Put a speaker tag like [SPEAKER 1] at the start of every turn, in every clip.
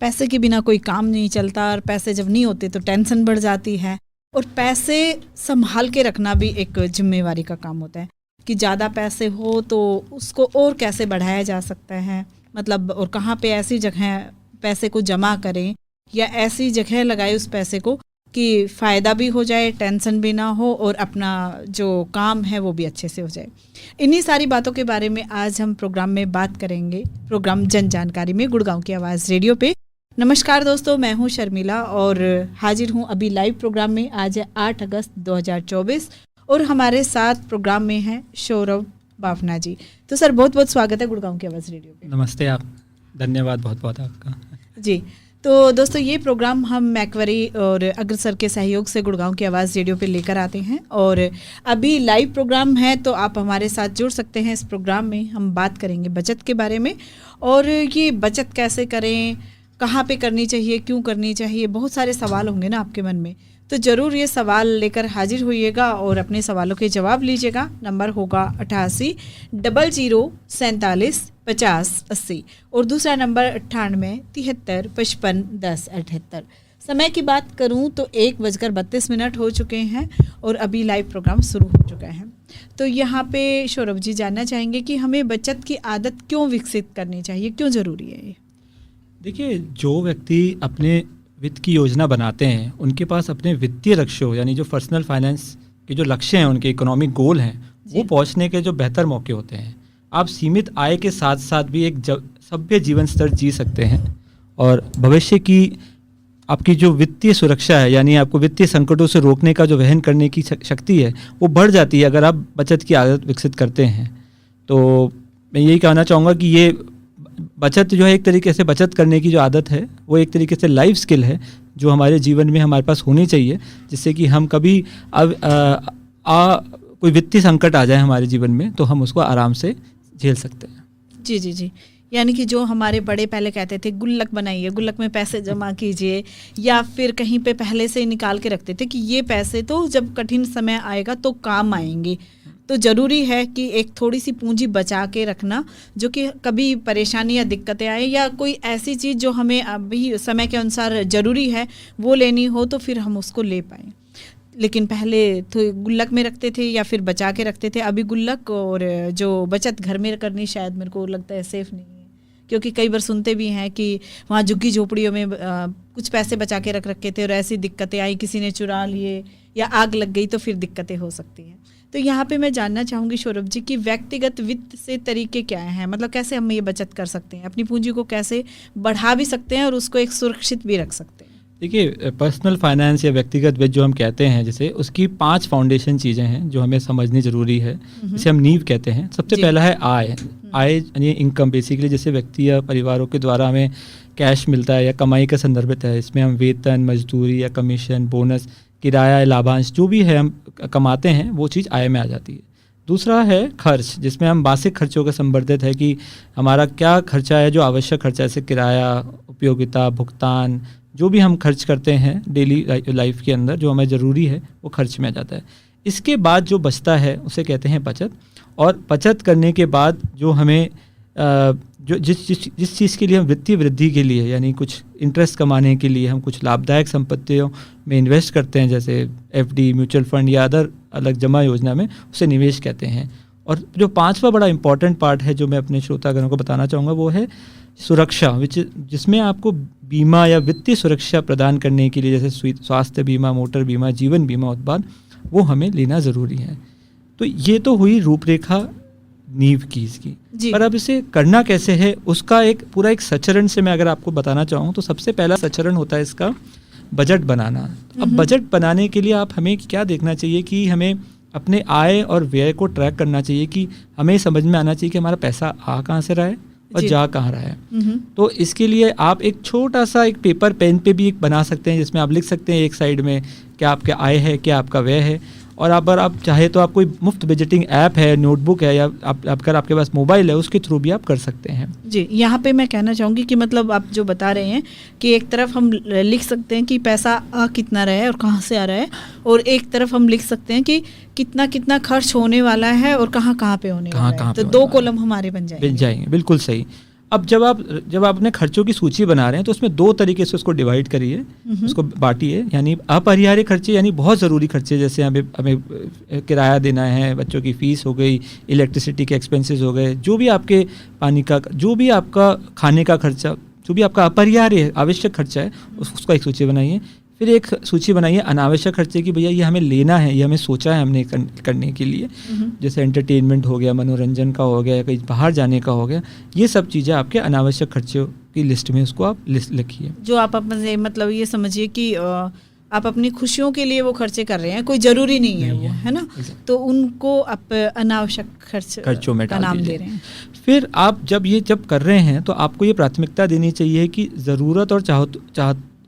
[SPEAKER 1] पैसे के बिना कोई काम नहीं चलता और पैसे जब नहीं होते तो टेंशन बढ़ जाती है। और पैसे संभाल के रखना भी एक जिम्मेवारी का काम होता है कि ज़्यादा पैसे हो तो उसको और कैसे बढ़ाया जा सकता है, मतलब और कहाँ पे ऐसी जगह पैसे को जमा करें या ऐसी जगह लगाए उस पैसे को कि फ़ायदा भी हो जाए, टेंशन भी ना हो और अपना जो काम है वो भी अच्छे से हो जाए। इन्हीं सारी बातों के बारे में आज हम प्रोग्राम में बात करेंगे, प्रोग्राम जन जानकारी में गुड़गांव की आवाज़ रेडियो पे। नमस्कार दोस्तों, मैं हूं शर्मिला और हाजिर हूं अभी लाइव प्रोग्राम में। आज है 8 अगस्त 2024 और हमारे साथ प्रोग्राम में हैं सौरभ बाफना जी। तो सर बहुत बहुत स्वागत है गुड़गांव की आवाज़ रेडियो पे।
[SPEAKER 2] नमस्ते, आप धन्यवाद बहुत बहुत आपका
[SPEAKER 1] जी। तो दोस्तों ये प्रोग्राम हम मैकवरी और अग्रसर के सहयोग से गुड़गांव की आवाज़ रेडियो पे लेकर आते हैं और अभी लाइव प्रोग्राम है तो आप हमारे साथ जुड़ सकते हैं। इस प्रोग्राम में हम बात करेंगे बचत के बारे में और ये बचत कैसे करें, कहाँ पे करनी चाहिए, क्यों करनी चाहिए, बहुत सारे सवाल होंगे ना आपके मन में। तो ज़रूर ये सवाल लेकर हाजिर होइएगा और अपने सवालों के जवाब लीजिएगा। नंबर होगा 88 00 47 50 80 और दूसरा नंबर 98 73 55 10 78। समय की बात करूं तो 1:32 हो चुके हैं और अभी लाइव प्रोग्राम शुरू हो चुका है। तो यहाँ पे सौरभ जी जानना चाहेंगे कि हमें बचत की आदत क्यों विकसित करनी चाहिए, क्यों ज़रूरी है ये?
[SPEAKER 2] देखिए, जो व्यक्ति अपने वित्त की योजना बनाते हैं उनके पास अपने वित्तीय लक्ष्यों यानी जो पर्सनल फाइनेंस के जो लक्ष्य हैं, उनके इकोनॉमिक गोल हैं, वो पहुंचने के जो बेहतर मौके होते हैं। आप सीमित आय के साथ साथ भी एक सभ्य जीवन स्तर जी सकते हैं और भविष्य की आपकी जो वित्तीय सुरक्षा है यानी आपको वित्तीय संकटों से रोकने का जो वहन करने की शक्ति है वो बढ़ जाती है अगर आप बचत की आदत विकसित करते हैं। तो मैं यही कहना चाहूँगा कि ये बचत जो है एक तरीके से बचत करने की जो आदत है वो एक तरीके से लाइफ स्किल है जो हमारे जीवन में हमारे पास होनी चाहिए, जिससे कि हम कभी कोई वित्तीय संकट आ जाए हमारे जीवन में तो हम उसको आराम से झेल सकते हैं।
[SPEAKER 1] जी जी जी। यानी कि जो हमारे बड़े पहले कहते थे गुल्लक बनाइए, गुल्लक में पैसे जमा कीजिए, या फिर कहीं पे पहले से निकाल के रखते थे कि ये पैसे तो जब कठिन समय आएगा तो काम आएंगे। तो ज़रूरी है कि एक थोड़ी सी पूंजी बचा के रखना, जो कि कभी परेशानी या दिक्कतें आए या कोई ऐसी चीज़ जो हमें अभी समय के अनुसार ज़रूरी है वो लेनी हो तो फिर हम उसको ले पाएँ। लेकिन पहले तो गुल्लक में रखते थे या फिर बचा के रखते थे। अभी गुल्लक और जो बचत घर में करनी शायद मेरे को लगता है सेफ़ नहीं है, क्योंकि कई बार सुनते भी हैं कि वहाँ झुग्गी झोपड़ियों में कुछ पैसे बचा के रखे थे और ऐसी दिक्कतें आई, किसी ने चुरा लिए या आग लग गई तो फिर दिक्कतें हो सकती हैं। तो यहाँ पे मैं जानना चाहूँगी सौरभ जी कि व्यक्तिगत वित्त से तरीके क्या हैं, मतलब कैसे हम ये बचत कर सकते हैं, अपनी पूंजी को कैसे बढ़ा भी सकते हैं और उसको एक सुरक्षित भी रख सकते हैं?
[SPEAKER 2] देखिए, पर्सनल फाइनेंस या व्यक्तिगत वित्त जो हम कहते हैं, जैसे उसकी 5 फाउंडेशन चीज़ें हैं जो हमें समझनी ज़रूरी है, जिसे हम नींव कहते हैं। सबसे पहला है आय यानी इनकम। बेसिकली जैसे व्यक्ति या परिवारों के द्वारा हमें कैश मिलता है या कमाई का संदर्भित है, इसमें हम वेतन, मजदूरी या कमीशन, बोनस, किराया, लाभांश जो भी है हम कमाते हैं वो चीज़ आय में आ जाती है। दूसरा है खर्च, जिसमें हम मासिक खर्चों का संबंधित है कि हमारा क्या खर्चा है जो आवश्यक खर्चा, जैसे किराया, उपयोगिता, भुगतान, जो भी हम खर्च करते हैं डेली लाइफ के अंदर जो हमें ज़रूरी है वो खर्च में आ जाता है। इसके बाद जो बचता है उसे कहते हैं बचत। और बचत करने के बाद जो हमें जो जिस चीज़ के लिए हम वित्तीय वृद्धि के लिए यानी कुछ इंटरेस्ट कमाने के लिए हम कुछ लाभदायक संपत्तियों में इन्वेस्ट करते हैं, जैसे एफडी, म्यूचुअल फंड या अदर अलग जमा योजना में, उसे निवेश कहते हैं। और जो 5वां बड़ा इंपॉर्टेंट पार्ट है जो मैं अपने श्रोतागणों को बताना चाहूँगा वो है सुरक्षा, जिसमें आपको बीमा या वित्तीय सुरक्षा प्रदान करने के लिए जैसे स्वास्थ्य बीमा, मोटर बीमा, जीवन बीमा उत्पाद, वो हमें लेना ज़रूरी है। तो ये तो हुई रूपरेखा नींव की इसकी। पर अब इसे करना कैसे है उसका एक पूरा एक सचरण से मैं अगर आपको बताना चाहूँ तो सबसे पहला सचरण होता है इसका बजट बनाना। अब बजट बनाने के लिए आप हमें क्या देखना चाहिए कि हमें अपने आय और व्यय को ट्रैक करना चाहिए कि हमें समझ में आना चाहिए कि हमारा पैसा आ कहाँ से रहा है और जा कहाँ रहा है। तो इसके लिए आप एक छोटा सा एक पेपर पेन पे भी एक बना सकते हैं, जिसमें आप लिख सकते हैं एक साइड में क्या आपका आय है, क्या आपका व्यय है। और अगर आप चाहे तो आप कोई मुफ्त बजटिंग ऐप है, नोटबुक है, या अगर आपके पास मोबाइल है उसके थ्रू भी आप कर सकते हैं। जी,
[SPEAKER 1] यहाँ पे मैं कहना चाहूँगी कि मतलब आप जो बता रहे हैं कि एक तरफ हम लिख सकते हैं कि पैसा आ कितना रहा है और कहाँ से आ रहा है, और एक तरफ हम लिख सकते हैं कि कितना कितना खर्च होने वाला है और कहाँ पे होने वाला है। तो 2 कॉलम हमारे बन जाएंगे।
[SPEAKER 2] बिल्कुल सही। अब जब आप अपने खर्चों की सूची बना रहे हैं तो उसमें 2 तरीके से उसको डिवाइड करिए, उसको बांटिए। यानी अपरिहार्य खर्चे यानी बहुत ज़रूरी खर्चे, जैसे हमें किराया देना है, बच्चों की फ़ीस हो गई, इलेक्ट्रिसिटी के एक्सपेंसेस हो गए, जो भी आपके पानी का, जो भी आपका खाने का खर्चा, जो भी आपका अपरिहार्य आवश्यक खर्चा है उसका एक सूची बनाइए। फिर एक सूची बनाइए अनावश्यक खर्चे की, भैया ये हमें लेना है, ये हमें सोचा है हमने करने के लिए, जैसे एंटरटेनमेंट हो गया, मनोरंजन का हो गया, कहीं बाहर जाने का हो गया, ये सब चीज़ें आपके अनावश्यक खर्चों की लिस्ट में उसको आप लिस्ट लिखिए।
[SPEAKER 1] जो आप अपने मतलब ये समझिए कि आप अपनी खुशियों के लिए वो खर्चे कर रहे हैं, कोई ज़रूरी नहीं है वो, है ना, तो उनको आप अनावश्यक खर्चों में नाम दे रहे हैं।
[SPEAKER 2] फिर आप जब कर रहे हैं तो आपको ये प्राथमिकता देनी चाहिए कि ज़रूरत और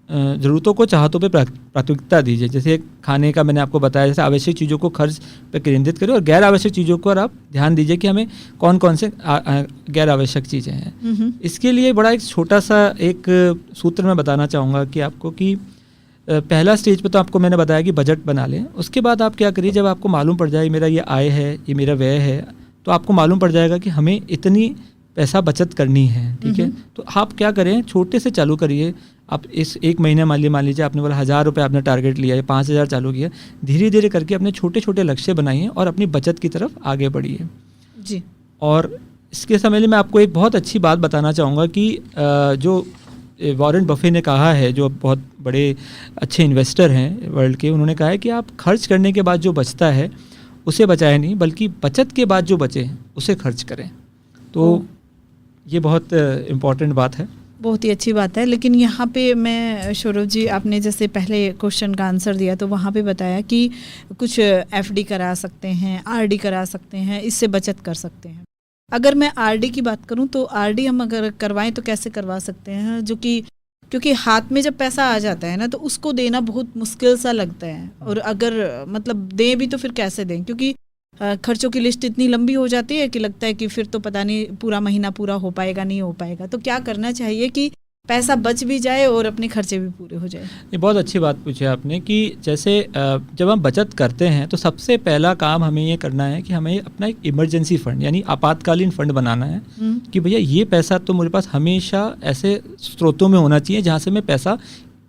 [SPEAKER 2] ज़रूरतों को चाहतों पे प्राथमिकता दीजिए। जैसे खाने का मैंने आपको बताया, जैसे आवश्यक चीज़ों को खर्च पे केंद्रित करें और गैर आवश्यक चीज़ों पर आप ध्यान दीजिए कि हमें कौन कौन से गैर आवश्यक चीज़ें हैं। इसके लिए बड़ा एक छोटा सा एक सूत्र मैं बताना चाहूँगा कि आपको कि पहला स्टेज पे तो आपको मैंने बताया कि बजट बना लें। उसके बाद आप क्या करिए, जब आपको मालूम पड़ जाए मेरा ये आय है, ये मेरा व्यय है, तो आपको मालूम पड़ जाएगा कि हमें इतनी पैसा बचत करनी है, ठीक है। तो आप क्या करें, छोटे से चालू करिए। आप इस एक महीने मान लीजिए आपने बोला 1000 रुपये आपने टारगेट लिया या 5000 चालू किया, धीरे धीरे करके अपने छोटे छोटे लक्ष्य बनाइए और अपनी बचत की तरफ आगे बढ़िए
[SPEAKER 1] जी।
[SPEAKER 2] और इसके समय में आपको एक बहुत अच्छी बात बताना चाहूँगा कि जो वॉरेन बफे ने कहा है, जो बहुत बड़े अच्छे इन्वेस्टर हैं वर्ल्ड के, उन्होंने कहा है कि आप खर्च करने के बाद जो बचता है उसे बचाएं नहीं, बल्कि बचत के बाद जो बचे उसे खर्च करें। तो ये बहुत इम्पॉर्टेंट बात है,
[SPEAKER 1] बहुत ही अच्छी बात है। लेकिन यहाँ पे मैं सौरभ जी, आपने जैसे पहले क्वेश्चन का आंसर दिया तो वहाँ पे बताया कि कुछ एफडी करा सकते हैं, आरडी करा सकते हैं, इससे बचत कर सकते हैं। अगर मैं आरडी की बात करूँ तो आरडी हम अगर करवाएं तो कैसे करवा सकते हैं, जो कि क्योंकि हाथ में जब पैसा आ जाता है ना तो उसको देना बहुत मुश्किल सा लगता है, और अगर मतलब दें भी तो फिर कैसे दें, क्योंकि खर्चों की लिस्ट इतनी लंबी हो जाती है कि लगता है कि फिर तो पता नहीं पूरा महीना पूरा हो पाएगा नहीं हो पाएगा। तो क्या करना चाहिए कि पैसा बच भी जाए और अपने खर्चे भी पूरे हो जाए?
[SPEAKER 2] ये बहुत अच्छी बात पूछी आपने कि जैसे जब हम बचत करते हैं तो सबसे पहला काम हमें ये करना है कि हमें अपना एक इमरजेंसी फंड यानी आपातकालीन फंड बनाना है कि भैया ये पैसा तो मेरे पास हमेशा ऐसे स्रोतों में होना चाहिए जहाँ से मैं पैसा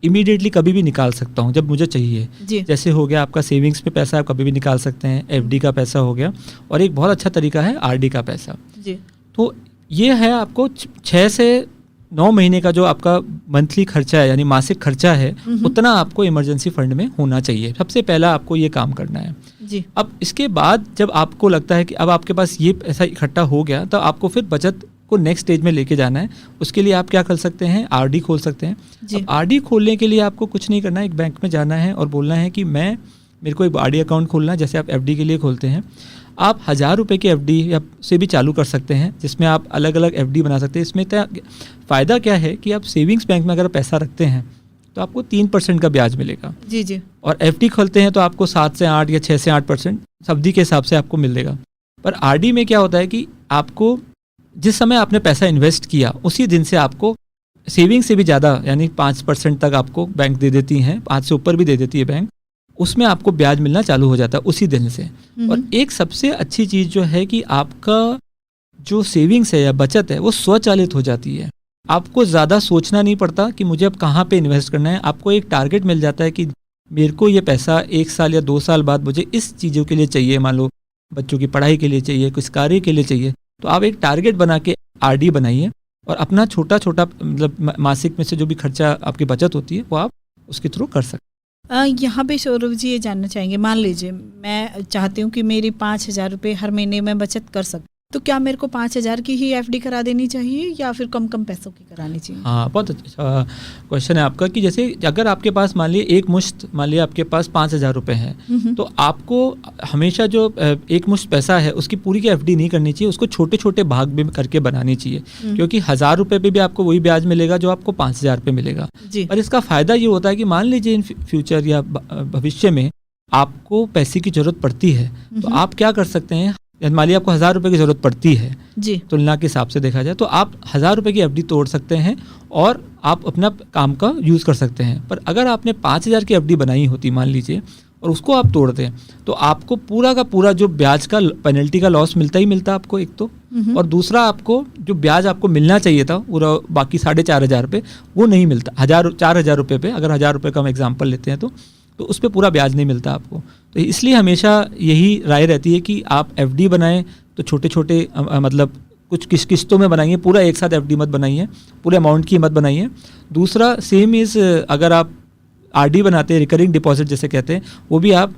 [SPEAKER 2] इमीडिएटली कभी भी निकाल सकता हूँ जब मुझे चाहिए। जैसे हो गया आपका सेविंग्स पे पैसा आप कभी भी निकाल सकते हैं, एफडी का पैसा हो गया, और एक बहुत अच्छा तरीका है आरडी का पैसा
[SPEAKER 1] जी।
[SPEAKER 2] तो ये है आपको 6 से 9 महीने का जो आपका मंथली खर्चा है यानी मासिक खर्चा है उतना आपको इमरजेंसी फंड में होना चाहिए। सबसे पहला आपको ये काम करना है
[SPEAKER 1] जी।
[SPEAKER 2] अब इसके बाद जब आपको लगता है कि अब आपके पास ये पैसा इकट्ठा हो गया तो आपको फिर बचत को नेक्स्ट स्टेज में लेके जाना है। उसके लिए आप क्या कर सकते हैं, आरडी खोल सकते हैं। अब आरडी खोलने के लिए आपको कुछ नहीं करना है, एक बैंक में जाना है और बोलना है कि मेरे को एक आरडी अकाउंट खोलना है, जैसे आप एफडी के लिए खोलते हैं। आप 1000 रुपये की एफडी या से भी चालू कर सकते हैं, जिसमें आप अलग अलग एफडी बना सकते हैं। इसमें फ़ायदा क्या है कि आप सेविंग्स बैंक में अगर पैसा रखते हैं तो आपको 3% का ब्याज मिलेगा
[SPEAKER 1] जी जी,
[SPEAKER 2] और एफडी खोलते हैं तो आपको 7 से 8 या 6 से 8% अवधि के हिसाब से आपको मिलेगा। पर आरडी में क्या होता है कि आपको जिस समय आपने पैसा इन्वेस्ट किया उसी दिन से आपको सेविंग से भी ज़्यादा यानी 5% तक आपको बैंक दे देती हैं, 5 से ऊपर भी दे देती है बैंक, उसमें आपको ब्याज मिलना चालू हो जाता है उसी दिन से। और एक सबसे अच्छी चीज़ जो है कि आपका जो सेविंग्स है या बचत है वो स्वचालित हो जाती है। आपको ज़्यादा सोचना नहीं पड़ता कि मुझे अब कहाँ पे इन्वेस्ट करना है। आपको एक टारगेट मिल जाता है कि मेरे को ये पैसा 1 साल या 2 साल बाद मुझे इस चीज़ों के लिए चाहिए, मान लो बच्चों की पढ़ाई के लिए चाहिए, कुछ कार्य के लिए चाहिए। तो आप एक टारगेट बना के आरडी बनाइए और अपना छोटा छोटा मतलब मासिक में से जो भी खर्चा आपकी बचत होती है वो आप उसके थ्रू कर सकते हैं।
[SPEAKER 1] यहाँ पे सौरभ जी ये जानना चाहेंगे, मान लीजिए मैं चाहती हूँ कि मेरी 5000 रुपये हर महीने में बचत कर सकूँ, तो क्या मेरे को 5000 की ही एफडी करा देनी चाहिए या फिर कम कम पैसों की करानी चाहिए?
[SPEAKER 2] हाँ, बहुत अच्छा क्वेश्चन है आपका कि जैसे अगर आपके पास मान लिया आपके पास 5000 रुपये हैं तो आपको हमेशा जो एक मुश्त पैसा है उसकी पूरी की एफडी नहीं करनी चाहिए, उसको छोटे छोटे भाग में करके बनानी चाहिए। क्योंकि 1000 रुपये पे भी आपको वही ब्याज मिलेगा जो आपको 5000 पे मिलेगा। और इसका फ़ायदा ये होता है कि मान लीजिए इन फ्यूचर या भविष्य में आपको पैसे की ज़रूरत पड़ती है तो आप क्या कर सकते हैं, मान लीजिए आपको 1000 रुपये की ज़रूरत पड़ती है
[SPEAKER 1] जी,
[SPEAKER 2] तुलना के हिसाब से देखा जाए तो आप 1000 रुपये की एफडी तोड़ सकते हैं और आप अपना काम का यूज़ कर सकते हैं। पर अगर आपने 5000 की एफडी बनाई होती मान लीजिए और उसको आप तोड़ दें तो आपको पूरा का पूरा जो ब्याज का पेनल्टी का लॉस मिलता ही मिलता आपको एक तो, और दूसरा आपको जो ब्याज आपको मिलना चाहिए था पूरा बाकी 4,500 पे वो नहीं मिलता। 4,000 रुपये पे अगर 1,000 रुपये का हम एग्जाम्पल लेते हैं तो उस पर पूरा ब्याज नहीं मिलता आपको। तो इसलिए हमेशा यही राय रहती है कि आप एफडी बनाएं तो छोटे छोटे मतलब कुछ किस्तों में बनाइए, पूरा एक साथ एफडी मत बनाइए, पूरे अमाउंट की मत बनाइए। दूसरा सेम इज़ अगर आप आरडी बनाते हैं, रिकरिंग डिपॉजिट जैसे कहते हैं, वो भी आप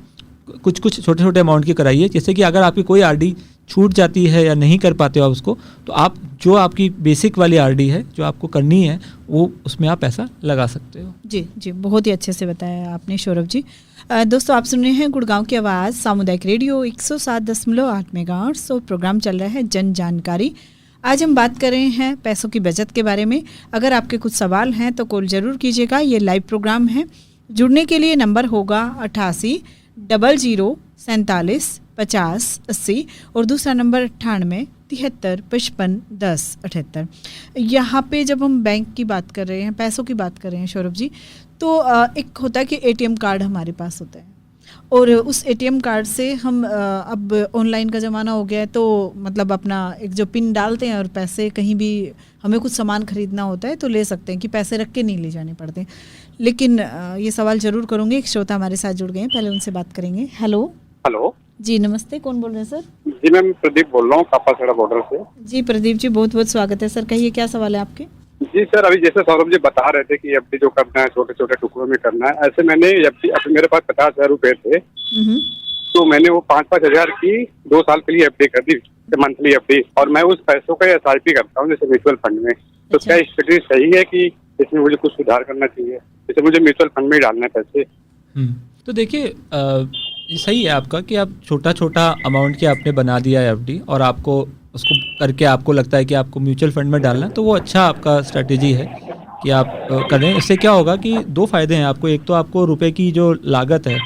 [SPEAKER 2] कुछ छोटे छोटे अमाउंट की कराइए। जैसे कि अगर आपकी कोई आरडी छूट जाती है या नहीं कर पाते हो आप उसको, तो आप जो आपकी बेसिक वाली आरडी है जो आपको करनी है वो उसमें आप पैसा लगा सकते हो।
[SPEAKER 1] जी, बहुत ही अच्छे से बताया आपने सौरभ जी। दोस्तों आप सुन रहे हैं गुड़गांव की आवाज़ सामुदायिक रेडियो 107.8 मेगाहर्ट्ज़ और प्रोग्राम चल रहा है जन जानकारी। आज हम बात कर रहे हैं पैसों की बचत के बारे में। अगर आपके कुछ सवाल हैं तो कॉल ज़रूर कीजिएगा। ये लाइव प्रोग्राम है। जुड़ने के लिए नंबर होगा 88 00 47 50 80 और दूसरा नंबर 98 73 55 10 78। यहाँ पे जब हम बैंक की बात कर रहे हैं, पैसों की बात कर रहे हैं सौरभ जी, तो एक होता है कि एटीएम कार्ड हमारे पास होता है और उस एटीएम कार्ड से हम अब ऑनलाइन का ज़माना हो गया है, तो मतलब अपना एक जो पिन डालते हैं और पैसे कहीं भी हमें कुछ सामान खरीदना होता है तो ले सकते हैं कि पैसे रख के नहीं ले जाने पड़ते। लेकिन ये सवाल ज़रूर करूँगी। एक श्रोता हमारे साथ जुड़ गए हैं, पहले उनसे बात करेंगे। हेलो जी, नमस्ते, कौन बोल रहे हैं सर?
[SPEAKER 3] जी मैं प्रदीप बोल रहा हूँ कापाखेड़ा बॉर्डर से।
[SPEAKER 1] जी प्रदीप जी, बहुत बहुत स्वागत है सर। कहिए क्या सवाल है आपके?
[SPEAKER 3] जी सर, अभी जैसे सौरभ जी बता रहे थे कि एफडी जो करना है छोटे छोटे टुकड़ों में करना है, ऐसे मैंने एफडी अभी मेरे पास 50,000 रुपए थे, तो मैंने वो 5-5 हजार की 2 साल के लिए एफडी कर दी, मंथली एफडी, और मैं उस पैसों का SIP करता हूँ जैसे म्यूचुअल फंड में। तो क्या स्थिति सही है कि इसमें मुझे कुछ सुधार करना चाहिए, जैसे मुझे म्यूचुअल फंड में ही डालना है पैसे?
[SPEAKER 2] तो देखिए सही है आपका कि आप छोटा छोटा अमाउंट के आपने बना दिया है एफडी और आपको उसको करके आपको लगता है कि आपको म्यूचुअल फंड में डालना है, तो वो अच्छा आपका स्ट्रेटेजी है कि आप करें। इससे क्या होगा कि 2 फायदे हैं आपको। एक तो आपको रुपए की जो लागत है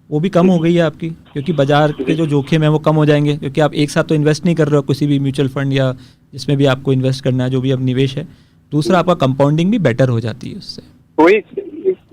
[SPEAKER 2] वो भी कम हो गई है आपकी, क्योंकि बाजार के जो जोखिम है वो कम हो जाएंगे, क्योंकि आप एक साथ तो इन्वेस्ट नहीं कर रहे हो किसी भी म्यूचुअल फंड या जिसमें भी आपको इन्वेस्ट करना है, जो भी अब निवेश है। दूसरा आपका कंपाउंडिंग भी बेटर हो जाती है उससे।
[SPEAKER 3] कोई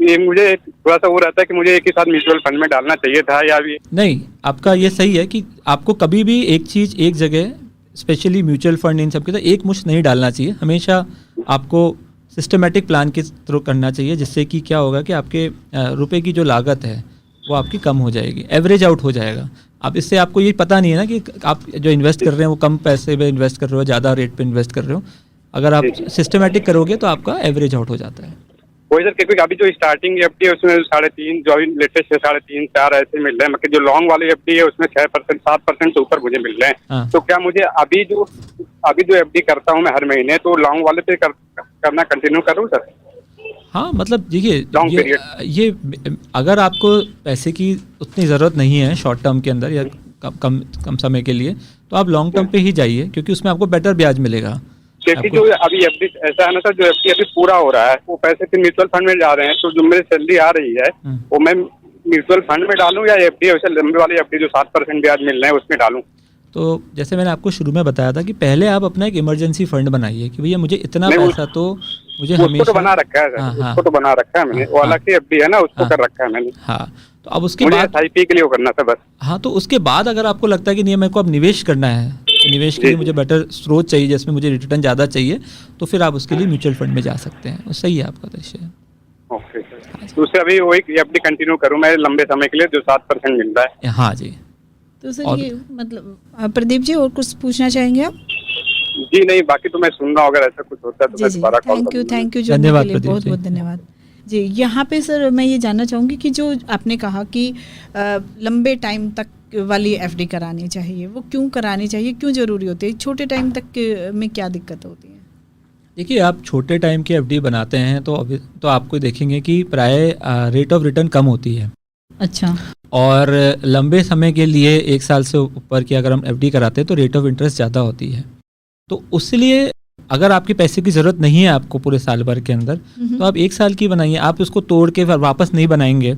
[SPEAKER 3] ये मुझे थोड़ा सा वो रहता है कि मुझे एक ही साथ म्यूचुअल फंड में डालना चाहिए था या भी
[SPEAKER 2] नहीं। आपका ये सही है कि आपको कभी भी एक चीज़ एक जगह, स्पेशली म्यूचुअल फंड इन सब के साथ एक मुश्त नहीं डालना चाहिए। हमेशा आपको सिस्टमेटिक प्लान के थ्रू करना चाहिए, जिससे कि क्या होगा कि आपके रुपए की जो लागत है वो आपकी कम हो जाएगी, एवरेज आउट हो जाएगा। अब इससे आपको ये पता नहीं है ना कि आप जो इन्वेस्ट कर रहे हैं वो कम पैसे में इन्वेस्ट कर रहे हो, ज़्यादा रेट पे इन्वेस्ट कर रहे हो। अगर आप सिस्टमेटिक करोगे तो आपका एवरेज आउट हो जाता है।
[SPEAKER 3] वही सर, क्योंकि अभी जो स्टार्टिंग एफडी है उसमें 3.5, जो लेटेस्ट 3.5-4 ऐसे मिल रहे हैं, मतलब जो लॉन्ग वाली एफडी है उसमें 6% 7% से ऊपर मुझे मिल रहे हैं।
[SPEAKER 2] हाँ।
[SPEAKER 3] तो क्या मुझे अभी जो एफडी करता हूँ मैं हर महीने, तो लॉन्ग वाले पे करना कंटिन्यू करूँ सर?
[SPEAKER 2] हाँ, मतलब देखिए ये अगर आपको पैसे की उतनी ज़रूरत नहीं है शॉर्ट टर्म के अंदर या कम समय के लिए, तो आप लॉन्ग टर्म पे ही जाइए, क्योंकि उसमें आपको बेटर ब्याज मिलेगा।
[SPEAKER 3] क्योंकि जो अभी एफडी ऐसा है ना सर, जो एफडी अभी पूरा हो रहा है वो पैसे फिर म्यूचुअल फंड में जा रहे हैं, तो जो मेरी सैलरी आ रही है वो मैं म्यूचुअल फंड में डालूं या एफडी वैसे लंबे वाली एफडी जो 7% ब्याज मिल रहे हैं उसमें डालूं?
[SPEAKER 2] तो जैसे मैंने आपको शुरू में बताया था कि पहले आप अपना एक इमरजेंसी फंड बनाइए कि भैया मुझे इतना पैसा तो मुझे हमेशा
[SPEAKER 3] तो बना रखा है सर, उसको तो बना रखा है मैंने, वो अलग की एफडी है ना, उसको कर रखा है मैंने।
[SPEAKER 2] हाँ, तो अब उसके
[SPEAKER 3] बाद
[SPEAKER 2] SIP
[SPEAKER 3] के लिए वो करना था बस।
[SPEAKER 2] हाँ, तो उसके बाद अगर आपको लगता है कि नहीं मेरे को अब निवेश करना है, तो निवेश के लिए मुझे बेटर स्रोत चाहिए जिसमें मुझे रिटर्न ज़्यादा चाहिए, तो फिर आप उसके लिए म्यूचुअल फंड में जा सकते हैं। सही है आपका दृश्य।
[SPEAKER 3] ओके सर, तो उससे अभी वही एफडी कंटिन्यू करूँ मैं लंबे समय के लिए जो 7% मिल रहा है?
[SPEAKER 2] हाँ जी।
[SPEAKER 1] तो सर ये मतलब प्रदीप जी और कुछ पूछना चाहेंगे आप?
[SPEAKER 3] जी नहीं, बाकी तो मैं सुन रहा हूँ, अगर ऐसा कुछ होता है तो मैं दोबारा कॉल करूंगा।
[SPEAKER 1] थैंक यू धन्यवाद के लिए, बहुत बहुत धन्यवाद जी। यहाँ पे सर मैं ये जानना चाहूँगी कि जो आपने कहा कि लंबे टाइम तक वाली एफडी करानी चाहिए, वो क्यों करानी चाहिए, क्यों ज़रूरी होती है? छोटे टाइम तक में क्या दिक्कत होती है?
[SPEAKER 2] देखिए, आप छोटे टाइम की एफडी बनाते हैं तो आपको देखेंगे कि प्राय रेट ऑफ रिटर्न कम होती है।
[SPEAKER 1] अच्छा।
[SPEAKER 2] और लंबे समय के लिए 1 साल से ऊपर की अगर हम एफडी कराते हैं तो रेट ऑफ इंटरेस्ट ज़्यादा होती है। तो उसलिए अगर आपके पैसे की ज़रूरत नहीं है आपको पूरे साल भर के अंदर, तो आप 1 साल की बनाइए। आप उसको तोड़ के वापस नहीं बनाएंगे,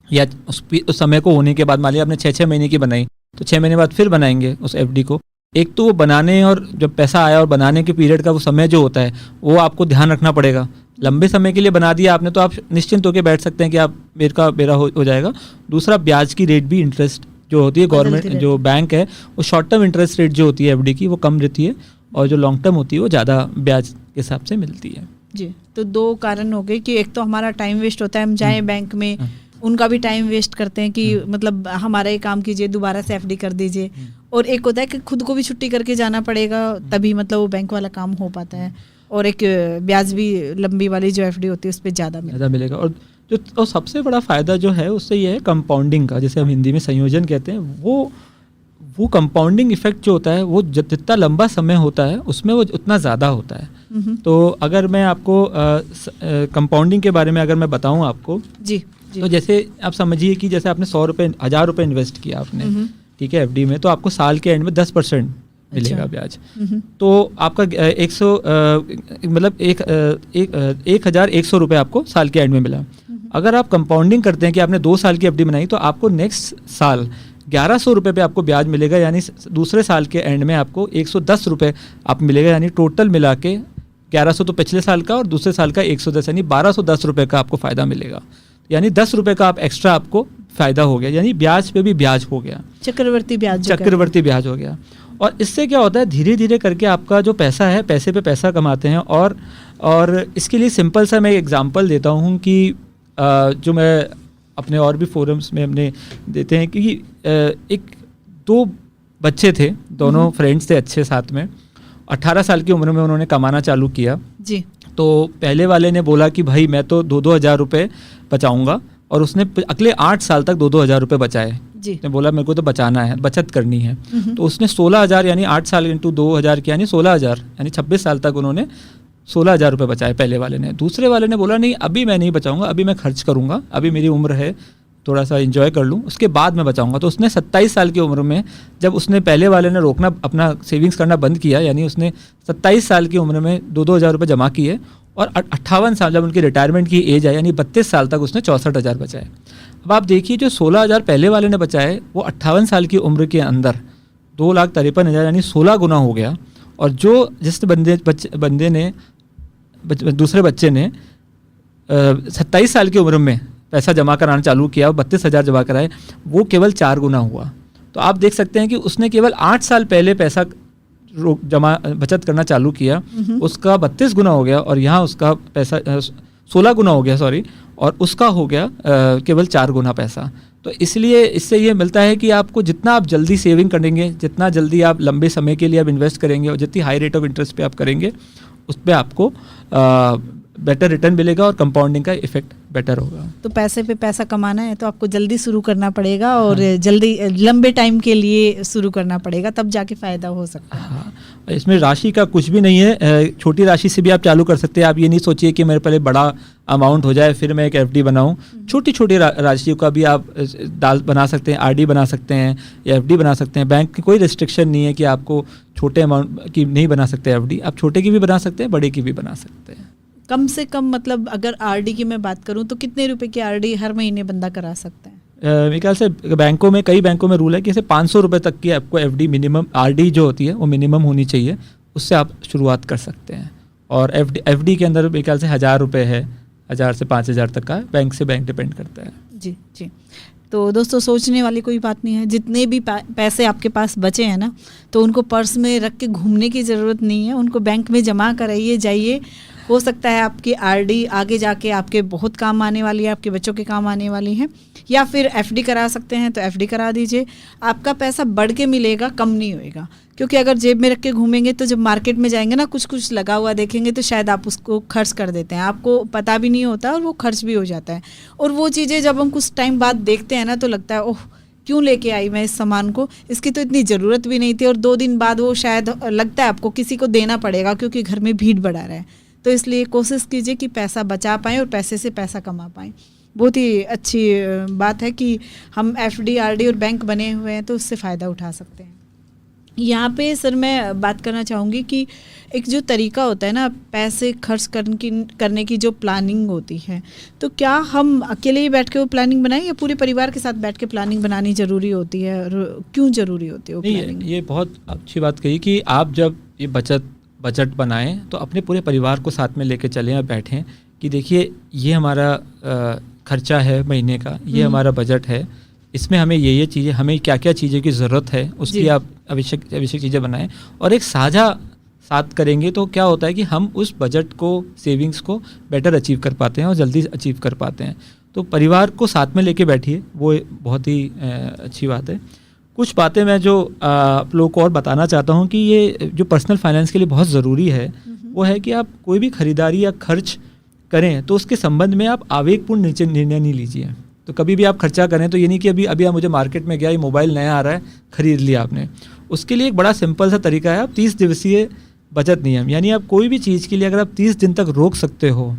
[SPEAKER 2] या उस समय को होने के बाद मान लिया आपने 6-6 महीने की बनाई तो 6 महीने बाद फिर बनाएंगे उस एफडी को। एक तो वो बनाने और जब पैसा आया और बनाने के पीरियड का वो समय जो होता है वो आपको ध्यान रखना पड़ेगा। लंबे समय के लिए बना दिया आपने तो आप निश्चिंत होकर बैठ सकते हैं कि आप मेरा हो जाएगा। दूसरा, ब्याज की रेट भी इंटरेस्ट जो होती है
[SPEAKER 1] बदलती
[SPEAKER 2] गवर्नमेंट
[SPEAKER 1] रहती
[SPEAKER 2] जो बैंक है वो शॉर्ट टर्म इंटरेस्ट रेट जो होती है एफडी की वो कम रहती है और जो लॉन्ग टर्म होती है वो ज़्यादा ब्याज के हिसाब से मिलती है।
[SPEAKER 1] जी, तो 2 कारण हो गए कि एक तो हमारा टाइम वेस्ट होता है, हम जाएं बैंक में उनका भी टाइम वेस्ट करते हैं कि मतलब हमारा ये काम कीजिए, दोबारा से एफडी कर दीजिए, और एक होता है कि खुद को भी छुट्टी करके जाना पड़ेगा तभी मतलब वो बैंक वाला काम हो पाता है, और एक ब्याज भी लंबी वाली जो एफडी होती है उस पर ज़्यादा
[SPEAKER 2] मिलेगा। और सबसे बड़ा फ़ायदा जो है उससे ये है कंपाउंडिंग का, जैसे हम हिंदी में संयोजन कहते हैं, वो कंपाउंडिंग इफेक्ट जो होता है वो जितना लंबा समय होता है उसमें वो उतना ज़्यादा होता है। तो अगर मैं आपको कंपाउंडिंग के बारे में अगर मैं बताऊं आपको
[SPEAKER 1] जी
[SPEAKER 2] तो जैसे आप समझिए कि जैसे आपने 1000 रुपये इन्वेस्ट किया आपने, ठीक है, एफडी में, तो आपको साल के एंड में 10% मिलेगा ब्याज। तो आपका 1100 रुपये आपको साल के एंड में मिला। अगर आप कंपाउंडिंग करते हैं कि आपने 2 साल की एफडी बनाई तो आपको नेक्स्ट साल 1100 रुपये पे आपको ब्याज मिलेगा, यानी दूसरे साल के एंड में आपको 110 रुपये आप मिलेगा, यानी टोटल मिला के 1100 तो पिछले साल का और दूसरे साल का 110, यानी 1210 रुपये का आपको फ़ायदा मिलेगा। यानी 10 रुपये का आप एक्स्ट्रा आपको फ़ायदा हो गया, यानी ब्याज पे भी ब्याज हो गया, चक्रवर्ती ब्याज हो गया। और इससे क्या होता है, धीरे धीरे करके आपका जो पैसा है पैसे पे पैसा कमाते हैं। और इसके लिए सिंपल सा मैं एक एग्जांपल देता हूँ कि जो मैं अपने और भी फोरम्स में हमने देते हैं कि 2 बच्चे थे, दोनों फ्रेंड्स थे अच्छे साथ में, 18 साल की उम्र में उन्होंने कमाना चालू किया
[SPEAKER 1] जी।
[SPEAKER 2] तो पहले वाले ने बोला कि भाई मैं तो 2-2 हज़ार रुपये बचाऊंगा, और उसने अगले 8 साल तक 2-2 हज़ार रुपये बचाए। उसने बोला मेरे को तो बचाना है, बचत करनी है। तो उसने 16,000 यानी 8 साल इंटू 2,000 किया, यानी 16,000, यानी 26 साल तक उन्होंने 16,000 रुपये बचाए पहले वाले ने। दूसरे वाले ने बोला नहीं अभी मैं नहीं बचाऊंगा, अभी मैं खर्च करूंगा, अभी मेरी उम्र है थोड़ा सा एंजॉय कर लूँ, उसके बाद मैं बचाऊंगा। तो उसने 27 साल की उम्र में, जब उसने पहले वाले ने रोकना अपना सेविंग्स करना बंद किया, यानी उसने 27 साल की उम्र में 2-2 हज़ार रुपये जमा किए, और 58 साल जब उनकी रिटायरमेंट की एज है, यानी 32 साल तक उसने 64,000 बचाए। अब आप देखिए जो 16,000 पहले वाले ने बचाए वो 58 साल की उम्र के अंदर 2,53,000 यानी 16 गुना हो गया। और जो जिस बंदे ने दूसरे बच्चे ने 27 साल की उम्र में पैसा जमा कराना चालू किया, 32,000 जमा कराए, वो केवल 4 गुना हुआ। तो आप देख सकते हैं कि उसने केवल 8 साल पहले पैसा बचत करना चालू किया, उसका 32 गुना हो गया, और यहाँ उसका पैसा 16 गुना हो गया, सॉरी, और उसका हो गया केवल 4 गुना पैसा। तो इसलिए इससे ये मिलता है कि आपको जितना आप जल्दी सेविंग करेंगे, जितना जल्दी आप लंबे समय के लिए आप इन्वेस्ट करेंगे, और जितनी हाई रेट ऑफ इंटरेस्ट पे आप करेंगे, उस पर आपको बेटर रिटर्न मिलेगा और कंपाउंडिंग का इफेक्ट बेटर होगा।
[SPEAKER 1] तो पैसे पे पैसा कमाना है तो आपको जल्दी शुरू करना पड़ेगा, और जल्दी लंबे टाइम के लिए शुरू करना पड़ेगा, तब जाके फ़ायदा हो सकता है।
[SPEAKER 2] हाँ, इसमें राशि का कुछ भी नहीं है, छोटी राशि से भी आप चालू कर सकते हैं। आप ये नहीं सोचिए कि मेरे पहले बड़ा अमाउंट हो जाए फिर मैं एक एफडी बनाऊं। छोटी छोटी राशियों का भी आप बना सकते हैं, आरडी बना सकते हैं या एफडी बना सकते हैं। बैंक की कोई रिस्ट्रिक्शन नहीं है कि आपको छोटे अमाउंट की नहीं बना सकते एफडी, आप छोटे की भी बना सकते हैं, बड़े की भी बना सकते हैं।
[SPEAKER 1] कम से कम मतलब अगर आरडी की मैं बात करूं तो कितने रुपए की आरडी हर महीने बंदा करा सकता है?
[SPEAKER 2] मेरे ख्याल से बैंकों में, कई बैंकों में रूल है कि जैसे 500 रुपये तक की आपको एफडी मिनिमम, आरडी जो होती है वो मिनिमम होनी चाहिए, उससे आप शुरुआत कर सकते हैं। और एफडी के अंदर मेरे ख्याल से 1,000 रुपये है, 1,000 से 5,000 तक का, बैंक से बैंक डिपेंड करता है।
[SPEAKER 1] जी जी। तो दोस्तों सोचने वाली कोई बात नहीं है, जितने भी पैसे आपके पास बचे हैं ना, तो उनको पर्स में रख के घूमने की ज़रूरत नहीं है, उनको बैंक में जमा कराइए, जाइए। हो सकता है आपकी आरडी आगे जाके आपके बहुत काम आने वाली है, आपके बच्चों के काम आने वाली है, या फिर एफडी करा सकते हैं तो एफडी करा दीजिए। आपका पैसा बढ़ के मिलेगा, कम नहीं होएगा। क्योंकि अगर जेब में रख के घूमेंगे तो जब मार्केट में जाएंगे ना, कुछ कुछ लगा हुआ देखेंगे तो शायद आप उसको खर्च कर देते हैं, आपको पता भी नहीं होता और वो खर्च भी हो जाता है। और वो चीज़ें जब हम कुछ टाइम बाद देखते हैं ना तो लगता है ओह क्यों लेके आई मैं इस सामान को, इसकी तो इतनी ज़रूरत भी नहीं थी। और 2 दिन बाद वो शायद लगता है आपको किसी को देना पड़ेगा क्योंकि घर में भीड़ बढ़ा रहा है। तो इसलिए कोशिश कीजिए कि पैसा बचा पाएँ और पैसे से पैसा कमा पाएँ। बहुत ही अच्छी बात है कि हम एफडी, आरडी और बैंक बने हुए हैं तो उससे फ़ायदा उठा सकते हैं। यहाँ पे सर मैं बात करना चाहूँगी कि एक जो तरीका होता है ना पैसे खर्च करने की जो प्लानिंग होती है, तो क्या हम अकेले ही बैठ के वो प्लानिंग बनाएं या पूरे परिवार के साथ बैठ के प्लानिंग बनानी ज़रूरी होती है, और क्यों ज़रूरी होती है वो प्लानिंग?
[SPEAKER 2] ये बहुत अच्छी बात कही कि आप जब ये बजट बनाएं तो अपने पूरे परिवार को साथ में लेके चलें और बैठें कि देखिए ये हमारा खर्चा है महीने का, ये हमारा बजट है, इसमें हमें ये चीज़ें, हमें क्या क्या चीज़ें की ज़रूरत है उसकी आप आवश्यक चीज़ें बनाएं, और एक साझा साथ करेंगे तो क्या होता है कि हम उस बजट को, सेविंग्स को बेटर अचीव कर पाते हैं और जल्दी अचीव कर पाते हैं। तो परिवार को साथ में लेके बैठिए, वो बहुत ही अच्छी बात है। कुछ बातें मैं जो आप लोगों को और बताना चाहता हूँ कि ये जो पर्सनल फाइनेंस के लिए बहुत ज़रूरी है वो है कि आप कोई भी खरीदारी या खर्च करें तो उसके संबंध में आप आवेगपूर्ण निर्णय नहीं लीजिए। तो कभी भी आप खर्चा करें तो ये नहीं कि अभी आप मुझे मार्केट में गया, ये मोबाइल नया आ रहा है, ख़रीद लिया आपने। उसके लिए एक बड़ा सिंपल सा तरीका है, आप 30 दिवसीय बचत नियम, यानी आप कोई भी चीज़ के लिए अगर आप 30 दिन तक रोक सकते हो,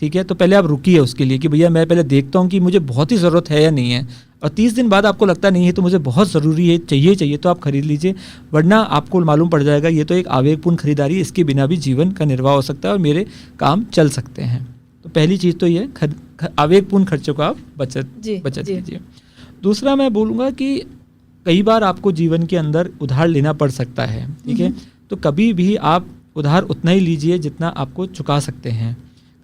[SPEAKER 2] ठीक है, तो पहले आप रुकिए उसके लिए कि भैया मैं पहले देखता हूँ कि मुझे बहुत ही ज़रूरत है या नहीं है, और 30 दिन बाद आपको लगता नहीं है तो मुझे बहुत ज़रूरी है, चाहिए तो आप खरीद लीजिए, वरना आपको मालूम पड़ जाएगा ये तो एक आवेगपूर्ण खरीदारी, इसके बिना भी जीवन का निर्वाह हो सकता है और मेरे काम चल सकते हैं। तो पहली चीज़ तो ये आवेगपूर्ण खर्चों का आप बचत कीजिए। दूसरा मैं बोलूँगा कि कई बार आपको जीवन के अंदर उधार लेना पड़ सकता है, ठीक है, तो कभी भी आप उधार उतना ही लीजिए जितना आपको चुका सकते हैं।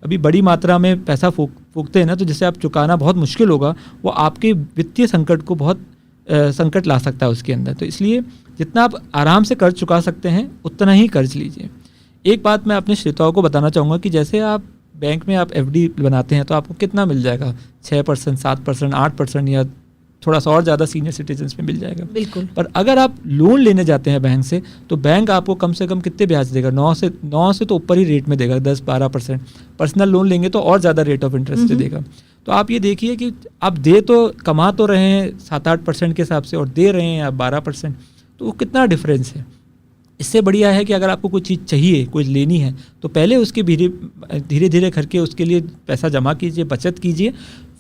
[SPEAKER 2] अभी बड़ी मात्रा में पैसा फूकते हैं ना, तो जिसे आप चुकाना बहुत मुश्किल होगा, वो आपके वित्तीय संकट को बहुत संकट ला सकता है उसके अंदर। तो इसलिए जितना आप आराम से कर्ज चुका सकते हैं उतना ही कर्ज लीजिए। एक बात मैं अपने श्रोताओं को बताना चाहूँगा कि जैसे आप बैंक में आप एफडी बनाते हैं तो आपको कितना मिल जाएगा, 6%, 7%, 8% या थोड़ा सा और ज़्यादा सीनियर सिटीजन्स में मिल जाएगा।
[SPEAKER 1] बिल्कुल।
[SPEAKER 2] पर अगर आप लोन लेने जाते हैं बैंक से तो बैंक आपको कम से कम कितने ब्याज देगा, 9 से तो ऊपर ही रेट में देगा, 10-12%। पर्सनल लोन लेंगे तो और ज़्यादा रेट ऑफ इंटरेस्ट देगा। तो आप ये देखिए कि आप कमा तो रहे हैं 7-8% के हिसाब से और दे रहे हैं आप 12%, तो वो कितना डिफरेंस है। इससे बढ़िया है कि अगर आपको कोई चीज़ चाहिए, कोई लेनी है, तो पहले उसके धीरे धीरे करके उसके लिए पैसा जमा कीजिए, बचत कीजिए,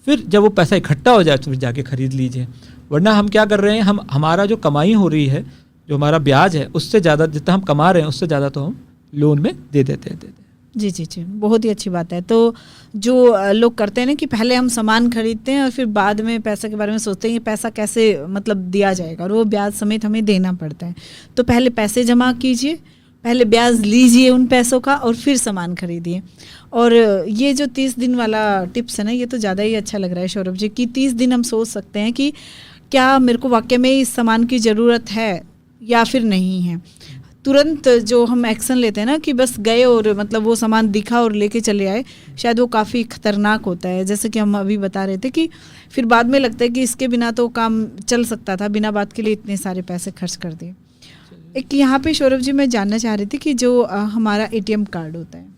[SPEAKER 2] फिर जब वो पैसा इकट्ठा हो जाए तो फिर जाके ख़रीद लीजिए। वरना हम क्या कर रहे हैं, हमारा जो कमाई हो रही है, जो हमारा ब्याज है, उससे ज़्यादा जितना हम कमा रहे हैं उससे ज़्यादा तो हम लोन में दे देते हैं।
[SPEAKER 1] जी, बहुत ही अच्छी बात है। तो जो लोग करते हैं ना कि पहले हम सामान खरीदते हैं और फिर बाद में पैसे के बारे में सोचते हैं कि पैसा कैसे मतलब दिया जाएगा, और वो ब्याज समेत हमें देना पड़ता है। तो पहले पैसे जमा कीजिए, पहले ब्याज लीजिए उन पैसों का और फिर सामान खरीदिए। और ये जो 30 दिन वाला टिप्स है ना, ये तो ज़्यादा ही अच्छा लग रहा है सौरभ जी, कि 30 दिन हम सोच सकते हैं कि क्या मेरे को वाकई में इस सामान की ज़रूरत है या फिर नहीं है। तुरंत जो हम एक्शन लेते हैं ना कि बस गए और मतलब वो सामान दिखा और लेके चले आए, शायद वो काफ़ी खतरनाक होता है। जैसे कि हम अभी बता रहे थे कि फिर बाद में लगता है कि इसके बिना तो काम चल सकता था, बिना बात के लिए इतने सारे पैसे खर्च कर दिए। एक यहाँ पे सौरभ जी मैं जानना चाह रही थी कि जो हमारा ATM कार्ड होता है,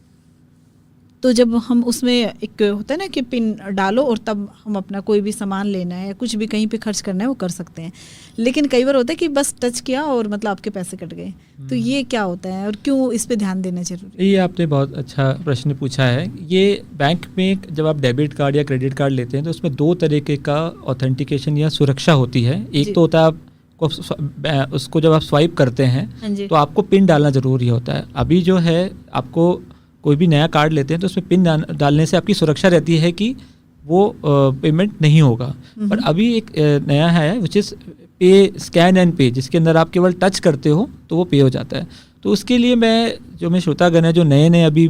[SPEAKER 1] तो जब हम उसमें एक होता है ना कि पिन डालो और तब हम अपना कोई भी सामान लेना है, कुछ भी कहीं पे खर्च करना है वो कर सकते हैं, लेकिन कई बार होता है कि बस टच किया और मतलब आपके पैसे कट गए। तो ये क्या होता है और क्यों इस पे ध्यान देना जरूरी है?
[SPEAKER 2] ये आपने बहुत अच्छा प्रश्न पूछा है। ये बैंक में जब आप डेबिट कार्ड या क्रेडिट कार्ड लेते हैं तो उसमें 2 तरीके का ऑथेंटिकेशन या सुरक्षा होती है। एक तो होता है उसको जब आप स्वाइप करते हैं तो आपको पिन डालना ज़रूरी होता है। अभी जो है आपको कोई भी नया कार्ड लेते हैं तो उसमें पिन डालने से आपकी सुरक्षा रहती है कि वो पेमेंट नहीं होगा। पर अभी एक नया है विच इज़ पे स्कैन एंड पे, जिसके अंदर आप केवल टच करते हो तो वो पे हो जाता है। तो उसके लिए मैं श्रोतागण है जो नए अभी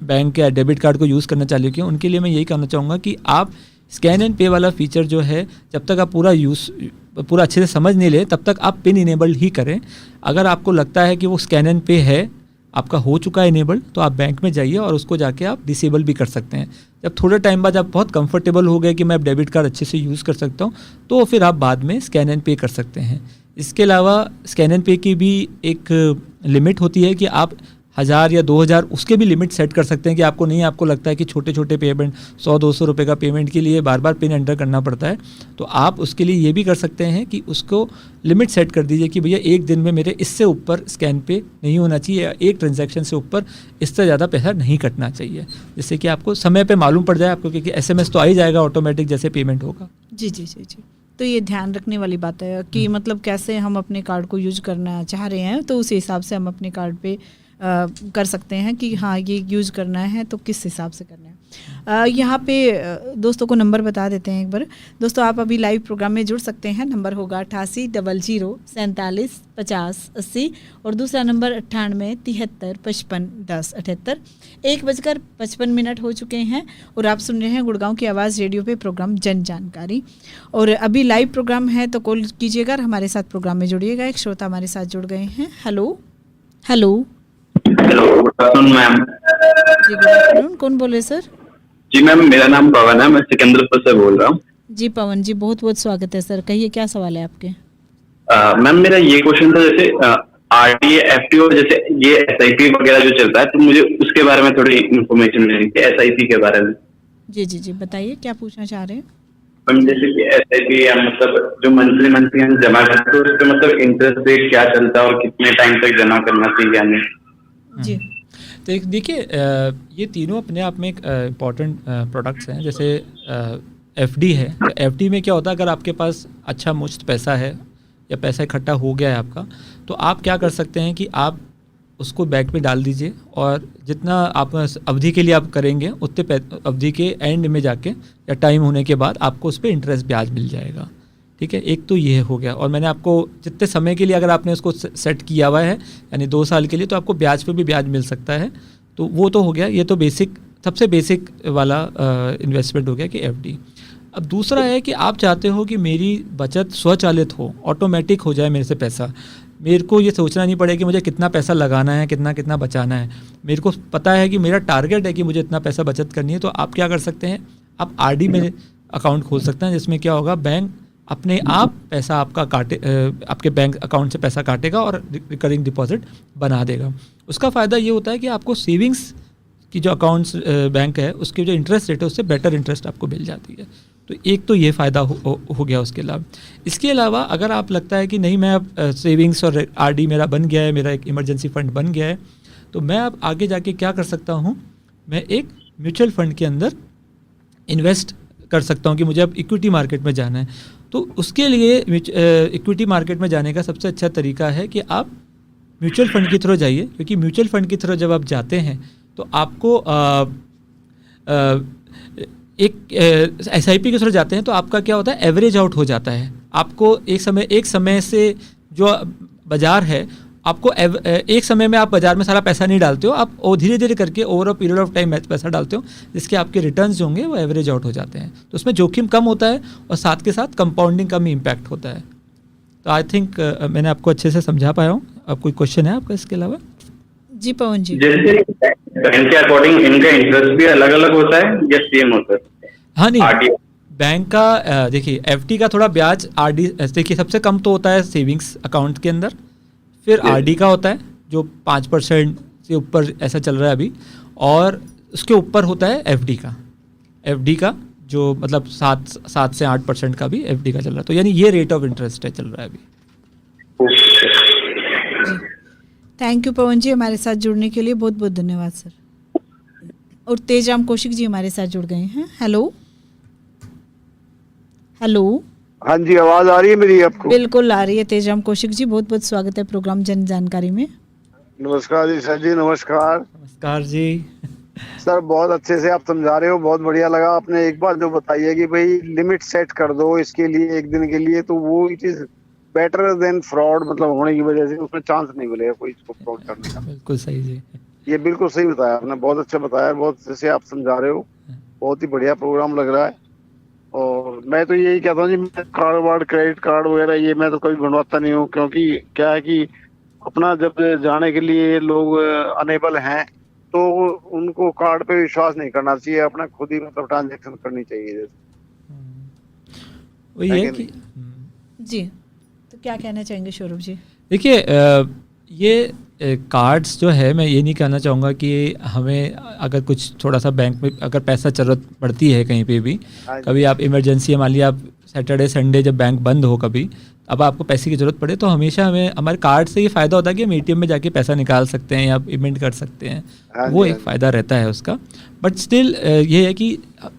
[SPEAKER 2] बैंक या डेबिट कार्ड को यूज़ करना चालू किया, उनके लिए मैं यही कहना चाहूँगा कि आप स्कैन एंड पे वाला फीचर जो है जब तक आप पूरा अच्छे से समझ नहीं ले तब तक आप पिन इनेबल्ड ही करें। अगर आपको लगता है कि वो स्कैन एंड पे है, आपका हो चुका है इनेबल्ड, तो आप बैंक में जाइए और उसको जाके आप डिसेबल भी कर सकते हैं। जब थोड़े टाइम बाद आप बहुत कंफर्टेबल हो गए कि मैं डेबिट कार्ड अच्छे से यूज़ कर सकता हूँ, तो फिर आप बाद में स्कैन एंड पे कर सकते हैं। इसके अलावा स्कैन एंड पे की भी एक लिमिट होती है कि आप 1000 या 2000 उसके भी लिमिट सेट कर सकते हैं कि आपको लगता है कि छोटे छोटे पेमेंट 100-200 रुपये का पेमेंट के लिए बार बार पिन एंटर करना पड़ता है, तो आप उसके लिए ये भी कर सकते हैं कि उसको लिमिट सेट कर दीजिए कि भैया एक दिन में मेरे इससे ऊपर स्कैन पे नहीं होना चाहिए या एक ट्रांजैक्शन से ऊपर इससे ज़्यादा पैसा नहीं कटना चाहिए, जिससे कि आपको समय पे मालूम पड़ जाए आपको, क्योंकि SMS तो आ ही जाएगा ऑटोमेटिक जैसे पेमेंट होगा।
[SPEAKER 1] जी। तो ये ध्यान रखने वाली बात है कि मतलब कैसे हम अपने कार्ड को यूज करना चाह रहे हैं तो उस हिसाब से हम अपने कार्ड पे कर सकते हैं कि हाँ ये यूज़ करना है तो किस हिसाब से करना है। यहाँ पे दोस्तों को नंबर बता देते हैं एक बार। दोस्तों आप अभी लाइव प्रोग्राम में जुड़ सकते हैं। नंबर होगा 8800475080 और दूसरा नंबर 9873551078। 1:55 हो चुके हैं और आप सुन रहे हैं गुड़गांव की आवाज़ रेडियो पे प्रोग्राम जन जानकारी। और अभी लाइव प्रोग्राम है तो कॉल कीजिएगा, हमारे साथ प्रोग्राम में जुड़िएगा। एक श्रोता हमारे साथ जुड़ गए हैं। Hello hello
[SPEAKER 4] good afternoon ma'am.
[SPEAKER 1] जी गुड आफ्टरनून, कौन बोल रहे सर?
[SPEAKER 4] जी मैम, मेरा नाम पवन है, मैं सिकंदरपुर से बोल रहा हूँ।
[SPEAKER 1] जी पवन जी, बहुत बहुत स्वागत है सर। कहिए क्या सवाल है आपके?
[SPEAKER 4] मैम मेरा ये क्वेश्चन था, जैसे आरडी एफडी और जैसे ये एसआईपी वगैरह जो चलता है, तो मुझे उसके बारे में थोड़ी इन्फॉर्मेशन लेनी थी, एसआईपी के बारे में।
[SPEAKER 1] जी जी जी बताइए क्या पूछना चाह रहे हैं?
[SPEAKER 4] मैम जैसे कि एसआईपी या मतलब जो मंथली हम जमा करते हैं, तो उस पर मतलब इंटरेस्ट रेट क्या चलता है और कितने टाइम तक जमा करना चाहिए हमें?
[SPEAKER 1] जी
[SPEAKER 2] तो देखिए, ये तीनों अपने आप में एक इम्पॉर्टेंट प्रोडक्ट्स हैं। जैसे एफडी है, तो एफडी में क्या होता है, अगर आपके पास अच्छा मुश्त पैसा है या पैसा इकट्ठा हो गया है आपका, तो आप क्या कर सकते हैं कि आप उसको बैंक में डाल दीजिए और जितना आप अवधि के लिए आप करेंगे उतने अवधि के एंड में जाके या टाइम होने के बाद आपको उस पर इंटरेस्ट ब्याज मिल जाएगा। ठीक है, एक तो ये हो गया। और मैंने आपको जितने समय के लिए अगर आपने उसको सेट किया हुआ है यानी 2 साल के लिए, तो आपको ब्याज पे भी ब्याज मिल सकता है। तो वो तो हो गया, ये तो सबसे बेसिक वाला इन्वेस्टमेंट हो गया कि एफडी। अब दूसरा है कि आप चाहते हो कि मेरी बचत स्वचालित हो, ऑटोमेटिक हो जाए मेरे से पैसा, मेरे को ये सोचना नहीं पड़े कि मुझे कितना पैसा लगाना है, कितना कितना बचाना है। मेरे को पता है कि मेरा टारगेट है कि मुझे इतना पैसा बचत करनी है। तो आप क्या कर सकते हैं, आप आरडी में अकाउंट खोल सकते हैं, जिसमें क्या होगा, बैंक अपने आप पैसा आपका आपके बैंक अकाउंट से पैसा काटेगा और रिकरिंग डिपॉजिट बना देगा। उसका फ़ायदा ये होता है कि आपको सेविंग्स की जो अकाउंट्स बैंक है उसके जो इंटरेस्ट रेट है उससे बेटर इंटरेस्ट आपको मिल जाती है। तो एक तो ये फ़ायदा हो गया उसके अलावा। इसके अलावा अगर आप लगता है कि नहीं मैं अब सेविंग्स और आरडी मेरा बन गया है, मेरा एक इमरजेंसी फ़ंड बन गया है, तो मैं अब आगे जाके क्या कर सकता हूँ, मैं एक म्यूचुअल फ़ंड के अंदर इन्वेस्ट कर सकता हूँ कि मुझे अब इक्विटी मार्केट में जाना है। तो उसके लिए इक्विटी मार्केट में जाने का सबसे अच्छा तरीका है कि आप म्यूचुअल फ़ंड की तरफ जाइए, क्योंकि म्यूचुअल फ़ंड की तरफ जब आप जाते हैं तो आपको एक एसआईपी की तरफ जाते हैं तो आपका क्या होता है, एवरेज आउट हो जाता है। आपको एक समय से जो बाज़ार है, आपको एक समय में आप बाज़ार में सारा पैसा नहीं डालते हो, आप धीरे धीरे करके over a period of time पैसा डालते हो, जिसके आपके रिटर्न्स जो होंगे वो एवरेज आउट हो जाते हैं। तो उसमें जोखिम कम होता है और साथ के साथ कंपाउंडिंग का भी इम्पैक्ट होता है। तो आई थिंक मैंने आपको अच्छे से समझा पाया हूँ। अब कोई क्वेश्चन है आपका इसके अलावा?
[SPEAKER 1] जी पवन जी,
[SPEAKER 4] जैसे बैंक के अकॉर्डिंग इनका इंटरेस्ट भी अलग अलग होता है या सेम होता है?
[SPEAKER 2] हाँ नहीं, बैंक का देखिए एफडी का थोड़ा ब्याज, आरडी देखिए सबसे कम तो होता है सेविंग्स अकाउंट के अंदर, फिर आरडी का होता है जो 5% से ऊपर ऐसा चल रहा है अभी, और उसके ऊपर होता है एफडी का जो मतलब 7 से 8% का भी एफडी का चल रहा है। तो यानी ये रेट ऑफ इंटरेस्ट है चल रहा है अभी।
[SPEAKER 1] थैंक यू पवन जी, हमारे साथ जुड़ने के लिए बहुत बहुत धन्यवाद सर। और तेजराम कौशिक जी हमारे साथ जुड़ गए हैं। हेलो हेलो,
[SPEAKER 5] हाँ जी, आवाज आ रही है मेरी आपको?
[SPEAKER 1] बिल्कुल आ रही है। तेजराम कौशिक जी, बहुत बहुत स्वागत है प्रोग्राम जन जानकारी में।
[SPEAKER 5] नमस्कार जी सर जी, नमस्कार।
[SPEAKER 2] नमस्कार जी।
[SPEAKER 5] सर बहुत अच्छे से आप समझा रहे हो, बहुत बढ़िया लगा। आपने एक बात जो बताई है कि भाई लिमिट सेट कर दो इसके लिए, एक दिन के लिए, तो वो it is better than fraud, मतलब होने की वजह से उसमें चांस नहीं मिलेगा कोई इसको फ्रॉड करने का।
[SPEAKER 2] बिल्कुल सही जी,
[SPEAKER 5] ये बिल्कुल सही बताया आपने, बहुत अच्छा बताया, बहुत अच्छे से आप समझा रहे हो, बहुत ही बढ़िया प्रोग्राम लग रहा है। और मैं तो यही कहता हूँ जी, मैं कार्ड वार्ड, क्रेडिट कार्ड वगैरह ये मैं तो कभी बनवाता नहीं हूँ, क्योंकि क्या है कि अपना जब जाने के लिए लोग अनेबल हैं तो उनको कार्ड पे विश्वास नहीं करना चाहिए, अपना खुद ही मतलब ट्रांजेक्शन करनी चाहिए।
[SPEAKER 2] वही है कि
[SPEAKER 1] जी, तो क्या कहना चाहेंगे सौरभ जी?
[SPEAKER 2] देखिए ये कार्ड्स जो है, मैं ये नहीं कहना चाहूँगा कि हमें अगर कुछ थोड़ा सा बैंक में अगर पैसा ज़रूरत पड़ती है कहीं पे भी, कभी आप इमरजेंसी है, मान लिया आप सैटरडे संडे जब बैंक बंद हो कभी, अब आपको पैसे की ज़रूरत पड़े, तो हमेशा हमें हमारे कार्ड से ये फ़ायदा होता है कि हम एटीएम में जाके पैसा निकाल सकते हैं या पेमेंट कर सकते हैं, वो एक फ़ायदा रहता है उसका। बट स्टिल ये है कि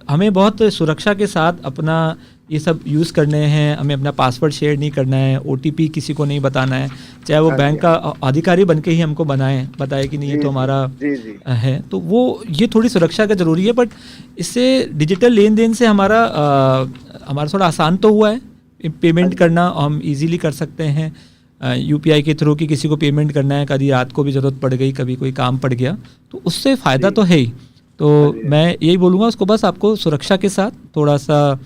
[SPEAKER 2] हमें बहुत सुरक्षा के साथ अपना ये सब यूज़ करने हैं, हमें अपना पासवर्ड शेयर नहीं करना है, OTP किसी को नहीं बताना है, चाहे वो बैंक का अधिकारी बन के ही हमको बताए कि नहीं ये तो हमारा है। तो वो ये थोड़ी सुरक्षा का ज़रूरी है, बट इससे डिजिटल लेन देन से हमारा थोड़ा आसान तो हुआ है, पेमेंट करना हम इजीली कर सकते हैं। UPI के थ्रू कि किसी को पेमेंट करना है, कभी रात को भी ज़रूरत पड़ गई, कभी कोई काम पड़ गया, तो उससे फ़ायदा तो है ही। तो मैं यही बोलूँगा उसको बस आपको सुरक्षा के साथ थोड़ा सा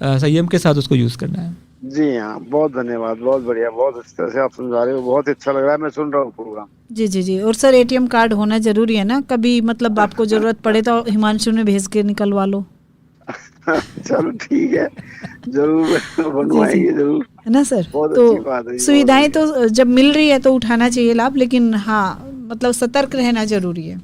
[SPEAKER 2] संयम के साथ उसको यूज़ करना है।
[SPEAKER 5] जी हाँ, बहुत धन्यवाद, बहुत बढ़िया, बहुत अच्छी तरह से आप समझा रहे हो, बहुत अच्छा लग रहा है, मैं सुन रहा हूँ प्रोग्राम।
[SPEAKER 1] जी जी जी। और सर ATM कार्ड होना जरूरी है ना, कभी मतलब आपको जरूरत पड़े तो हिमांशु ने भेज के निकलवा लो।
[SPEAKER 5] चलो ठीक है, जरूर बनवाएंगे, जरूर,
[SPEAKER 1] है ना सर।
[SPEAKER 5] तो
[SPEAKER 1] सुविधाएं तो जब मिल रही है तो उठाना चाहिए लाभ, लेकिन हाँ मतलब सतर्क रहना जरूरी है।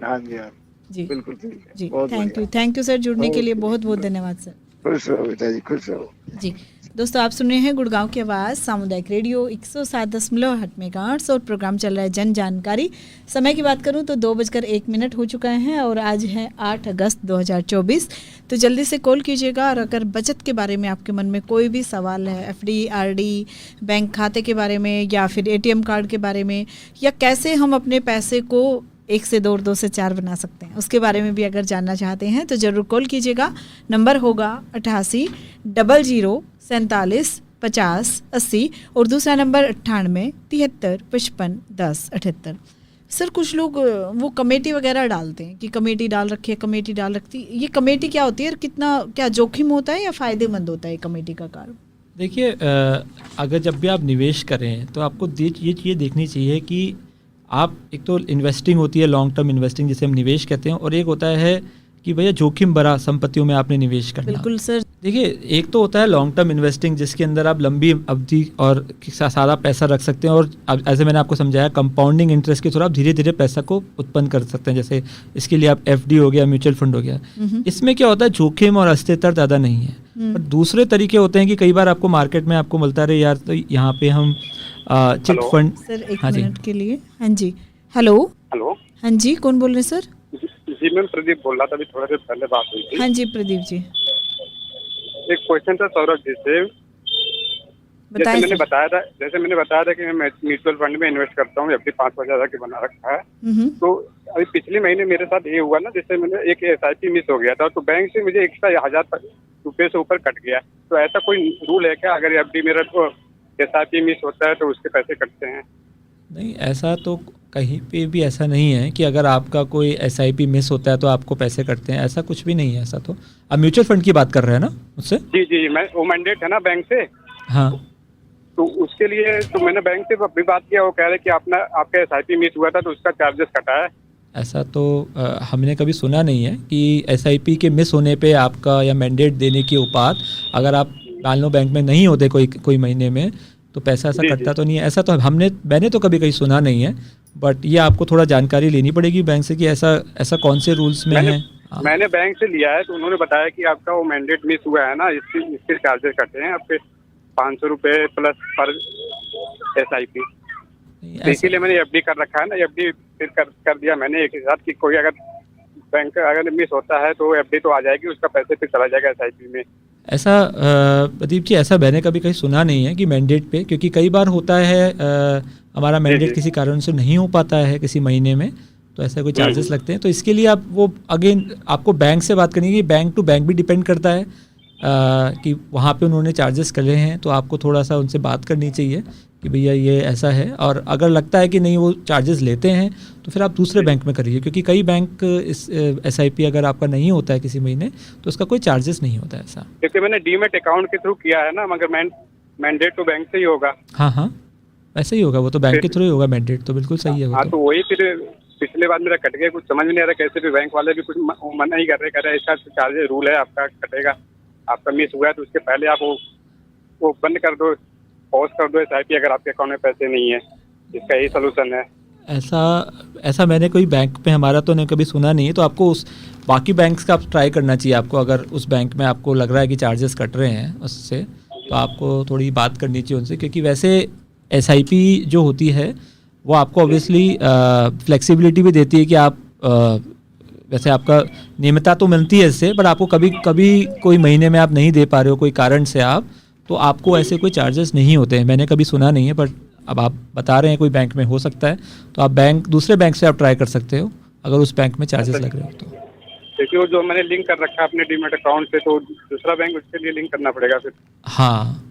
[SPEAKER 5] हाँ जी, हाँ
[SPEAKER 1] जी
[SPEAKER 5] बिल्कुल ठीक है
[SPEAKER 1] जी। थैंक यू सर, जुड़ने के लिए बहुत बहुत धन्यवाद सर।
[SPEAKER 5] खुश रहो बेटा जी, खुश रहो
[SPEAKER 1] जी। दोस्तों आप सुन रहे हैं गुड़गांव की आवाज़ सामुदायिक रेडियो 107.8 मेगाहर्ट्ज़ और प्रोग्राम चल रहा है जन जानकारी। समय की बात करूं तो 2:01 हो चुका है और आज है 8 अगस्त 2024। तो जल्दी से कॉल कीजिएगा, और अगर बचत के बारे में आपके मन में कोई भी सवाल है, FD RD बैंक खाते के बारे में, या फिर ATM कार्ड के बारे में, या कैसे हम अपने पैसे को 1 से 2 और 2 से 4 बना सकते हैं, उसके बारे में भी अगर जानना चाहते हैं तो ज़रूर कॉल कीजिएगा। नंबर होगा 88 00 47 50 80 और दूसरा नंबर 98 73 55 10 78। सर कुछ लोग वो कमेटी वगैरह डालते हैं कि कमेटी डाल रखी है, कमेटी डाल रखती, ये कमेटी क्या होती है और कितना क्या जोखिम होता है या फ़ायदेमंद होता है कमेटी का कार्य?
[SPEAKER 2] देखिए, अगर जब भी आप निवेश करें तो आपको ये चीज़ देखनी चाहिए कि आप, एक तो इन्वेस्टिंग होती है, लॉन्ग टर्म इन्वेस्टिंग जिसे हम निवेश कहते हैं, और एक होता है कि भैया जोखिम भरा संपत्तियों में आपने निवेश करना।
[SPEAKER 1] बिल्कुल सर।
[SPEAKER 2] देखिए, एक तो होता है लॉन्ग टर्म इन्वेस्टिंग जिसके अंदर आप लंबी अवधि और सारा पैसा रख सकते हैं, और ऐसे मैंने आपको समझाया कंपाउंडिंग इंटरेस्ट के थ्रू आप धीरे धीरे पैसा को उत्पन्न कर सकते हैं। जैसे इसके लिए आप FD हो गया, म्यूचुअल फंड हो गया, इसमें क्या होता है जोखिम और अस्थिरता ज़्यादा नहीं है। पर दूसरे तरीके होते हैं कि कई बार आपको मार्केट में आपको मिलता रहे यार, तो यहाँ पे हम चिट फंड।
[SPEAKER 1] सर एक मिनट के लिए। हाँ जी, हेलो। हाँ जी, कौन बोल रहे हैं सर?
[SPEAKER 3] जी मैम, प्रदीप बोल रहा था, अभी थोड़ी देर पहले बात हुई थी।
[SPEAKER 1] हाँ जी प्रदीप जी।
[SPEAKER 3] एक क्वेश्चन था सौरभ जी से। जैसे मैंने बताया था कि मैं म्यूचुअल फंड में इन्वेस्ट करता हूँ, FD 5,000 की बना रखा है। तो अभी पिछले महीने मेरे साथ ये हुआ ना, जैसे मैंने एक SIP मिस हो गया था, तो बैंक से मुझे एक्स्ट्रा 1,000 रुपये से ऊपर कट गया। तो ऐसा कोई रूल है क्या, अगर FD मेरा SIP मिस होता है तो उसके पैसे कटते हैं?
[SPEAKER 2] नहीं, ऐसा तो कहीं पे भी ऐसा नहीं है कि अगर आपका कोई SIP मिस होता है तो आपको पैसे कटते हैं, ऐसा कुछ भी नहीं है। ऐसा तो आप म्यूचुअल फंड की बात कर रहे हैं ना मुझसे?
[SPEAKER 3] जी जी, मैं वो मैंडेट है ना बैंक से।
[SPEAKER 2] हाँ,
[SPEAKER 3] तो उसके लिए तो मैंने बैंक से भी बात किया, वो कह रहे कि आपका SIP मिस हुआ था तो उसका चार्जेस कटा है।
[SPEAKER 2] ऐसा तो हमने कभी सुना नहीं है कि SIP के मिस होने पे आपका या मैंडेट देने की उपात, अगर आप मान लो बैंक में नहीं होते कोई महीने में, तो पैसा ऐसा कटता तो नहीं है। ऐसा तो मैंने तो कभी कहीं सुना नहीं है, बट ये आपको थोड़ा जानकारी लेनी पड़ेगी बैंक से कि ऐसा कौन से रूल्स में है।
[SPEAKER 3] मैंने बैंक से लिया है, तो उन्होंने बताया कि आपका वो मैंडेट मिस हुआ है ना, इसके चार्जेस कटे हैं आपके 500 रुपये प्लस पर SIP। इसीलिए मैंने FD कर रखा है ना, FD फिर कर दिया मैंने एक साथ कि कोई अगर बैंक अगर मिस होता है तो FD तो आ जाएगी, उसका पैसे फिर चला जाएगा SIP में।
[SPEAKER 2] ऐसा प्रदीप जी, ऐसा मैंने कभी कहीं सुना नहीं है कि मैंडेट पे, क्योंकि कई बार होता है हमारा मैंडेट किसी कारण से नहीं हो पाता है किसी महीने में, तो ऐसा कोई चार्जेस लगते हैं। तो इसके लिए आप वो अगेन आपको बैंक से बात करनी है, बैंक टू बैंक भी डिपेंड करता है कि वहाँ पे उन्होंने चार्जेस करे हैं, तो आपको थोड़ा सा उनसे बात करनी चाहिए कि भैया ये ऐसा है। और अगर लगता है कि नहीं वो चार्जेस लेते हैं तो फिर आप दूसरे बैंक में करिए, क्योंकि कई बैंक इस SIP अगर आपका नहीं होता है किसी महीने तो उसका कोई चार्जेस नहीं होता है ऐसा।
[SPEAKER 3] क्योंकि मैंने डीमैट अकाउंट के थ्रू किया है ना, मगर मैंडेट तो बैंक से ही होगा।
[SPEAKER 2] हाँ, वैसे ही होगा, वो तो बैंक के थ्रू ही होगा, मैंडेट तो बिल्कुल सही है वो।
[SPEAKER 3] हाँ, तो वही फिर पिछले बार मेरा कट गया, कुछ समझ में नहीं आ रहा कैसे भी, बैंक वाले भी कुछ मना ही कर रहे इसका चार्जेस रूल है आपका कटेगा, आपका मिस हुआ है तो उसके पहले आप वो बंद कर दो, पॉज कर दो SIP अगर आपके अकाउंट में पैसे नहीं है। इसका यही सोल्यूशन है।
[SPEAKER 2] ऐसा मैंने कोई बैंक में हमारा तो नहीं कभी सुना नहीं है। तो आपको उस बाकी बैंक्स का आप ट्राई करना चाहिए आपको, अगर उस बैंक में आपको लग रहा है कि चार्जेस कट रहे हैं उससे, तो आपको थोड़ी बात करनी चाहिए उनसे, क्योंकि वैसे SIP जो होती है वो आपको ऑब्वियसली फ्लेक्सिबिलिटी भी देती है कि आप वैसे आपका नियमितता तो मिलती है इससे, पर आपको कभी कभी कोई महीने में आप नहीं दे पा रहे हो कोई कारण से आप, तो आपको ऐसे कोई चार्जेस नहीं होते हैं। मैंने कभी सुना नहीं है, पर अब आप बता रहे हैं कोई बैंक में हो सकता है, तो आप दूसरे बैंक से आप ट्राई कर सकते हो अगर उस बैंक में चार्जेस लग रहे हो तो।
[SPEAKER 3] देखिए वो जो मैंने लिंक कर रखा है अपने डीमैट अकाउंट से, तो दूसरा बैंक उसके लिए लिंक करना पड़ेगा फिर?
[SPEAKER 2] हाँ,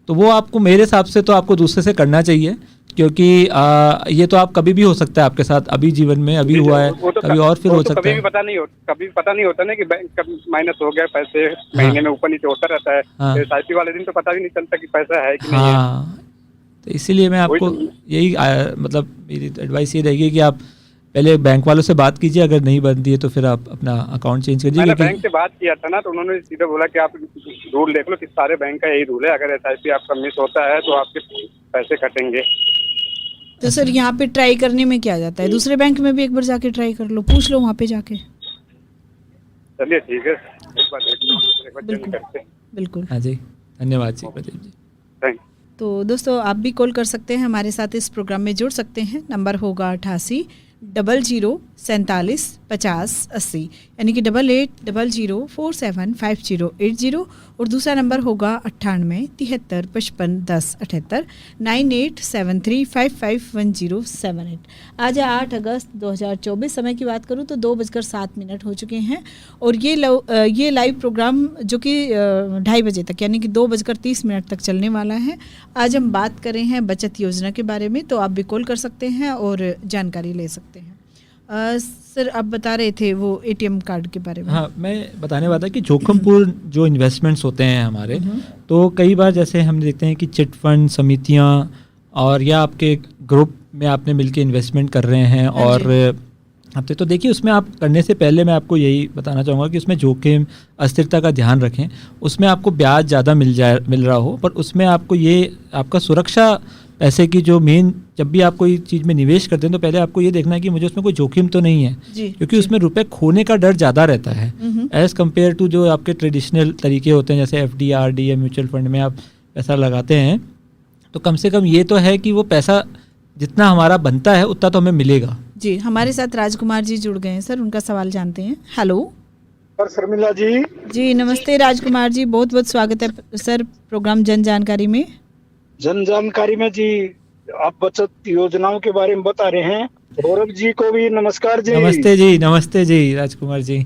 [SPEAKER 2] तो वो आपको मेरे हिसाब से तो आपको दूसरे से करना चाहिए, क्योंकि ये तो आप कभी भी हो सकता है आपके साथ, अभी जीवन में अभी हुआ है,
[SPEAKER 3] तो
[SPEAKER 2] कभी और फिर हो सकता
[SPEAKER 3] कभी
[SPEAKER 2] है।
[SPEAKER 3] भी पता नहीं होता ना कि बैंक कब माइनस हो गया पैसे, महीने में ऊपर नीचे होता रहता है।
[SPEAKER 2] हाँ।
[SPEAKER 3] तो SIP वाले दिन तो पता भी नहीं चलता कि पैसा है कि नहीं है।
[SPEAKER 2] हाँ, तो इसीलिए मैं आपको यही मतलब मेरी एडवाइस ये रहेगी कि आप पहले बैंक वालों से बात कीजिए, अगर नहीं बनती है तो फिर आप अपना अकाउंट चेंज कीजिए।
[SPEAKER 3] मैंने बैंक से बात किया था ना, तो उन्होंने सीधे बोला कि आप रूल देख लो कि सारे बैंक का यही रूल है, अगर SIP आपका मिस होता है तो आपके पैसे कटेंगे।
[SPEAKER 1] तो सर यहाँ पे ट्राई करने में क्या जाता है, दूसरे बैंक में भी एक बार जाके ट्राई कर लो, पूछ लो वहाँ पे जाके।
[SPEAKER 3] चलिए ठीक है, एक बार देख लो, एक बार चेंज करते हैं।
[SPEAKER 1] बिल्कुल।
[SPEAKER 2] हाँ जी, धन्यवाद जी प्रदीप जी।
[SPEAKER 3] Thank you.
[SPEAKER 1] तो दोस्तों आप भी कॉल कर सकते हैं, हमारे साथ इस प्रोग्राम में जुड़ सकते हैं। नंबर होगा 88 00 47 50 80, यानी कि 88 00 47 50 80, और दूसरा नंबर होगा 98 73 55 10 78 9873 551078। आज है 8 अगस्त 2024। समय की बात करूं तो 2:07 हो चुके हैं, और ये लाइव प्रोग्राम जो कि 2:30 बजे तक यानी कि 2:30 तक चलने वाला है। आज हम बात कर रहे हैं बचत योजना के बारे में, तो आप भी कॉल कर सकते हैं और जानकारी ले सकते हैं। सर आप बता रहे थे वो ATM कार्ड के बारे में।
[SPEAKER 2] हाँ, मैं बताने वाला था कि जोखिमपूर्ण जो इन्वेस्टमेंट्स होते हैं हमारे, तो कई बार जैसे हम देखते हैं कि चिट फंड समितियाँ और या आपके ग्रुप में आपने मिलके इन्वेस्टमेंट कर रहे हैं, और अब तो देखिए उसमें आप करने से पहले मैं आपको यही बताना चाहूँगा कि उसमें जोखिम अस्थिरता का ध्यान रखें। उसमें आपको ब्याज ज़्यादा मिल रहा हो, पर उसमें आपको ये आपका सुरक्षा पैसे की जो मेन, जब भी आप कोई चीज़ में निवेश करते हैं तो पहले आपको ये देखना है कि मुझे उसमें कोई जोखिम तो नहीं है, क्योंकि उसमें रुपए खोने का डर ज़्यादा रहता है एज़ कम्पेयर टू जो आपके ट्रेडिशनल तरीके होते हैं, जैसे FD RD या म्यूचुअल फंड में आप पैसा लगाते हैं, तो कम से कम ये तो है कि वो पैसा जितना हमारा बनता है उतना तो हमें मिलेगा।
[SPEAKER 1] जी, हमारे साथ राजकुमार जी जुड़ गए हैं सर, उनका सवाल जानते हैं। हेलो
[SPEAKER 5] शर्मिला जी।
[SPEAKER 1] जी नमस्ते राजकुमार जी, बहुत बहुत स्वागत है सर प्रोग्राम जन जानकारी में।
[SPEAKER 6] जन जानकारी में जी आप बचत योजनाओं के बारे में बता रहे हैं। गौरव जी को भी नमस्कार जी।
[SPEAKER 2] नमस्ते जी राजकुमार जी।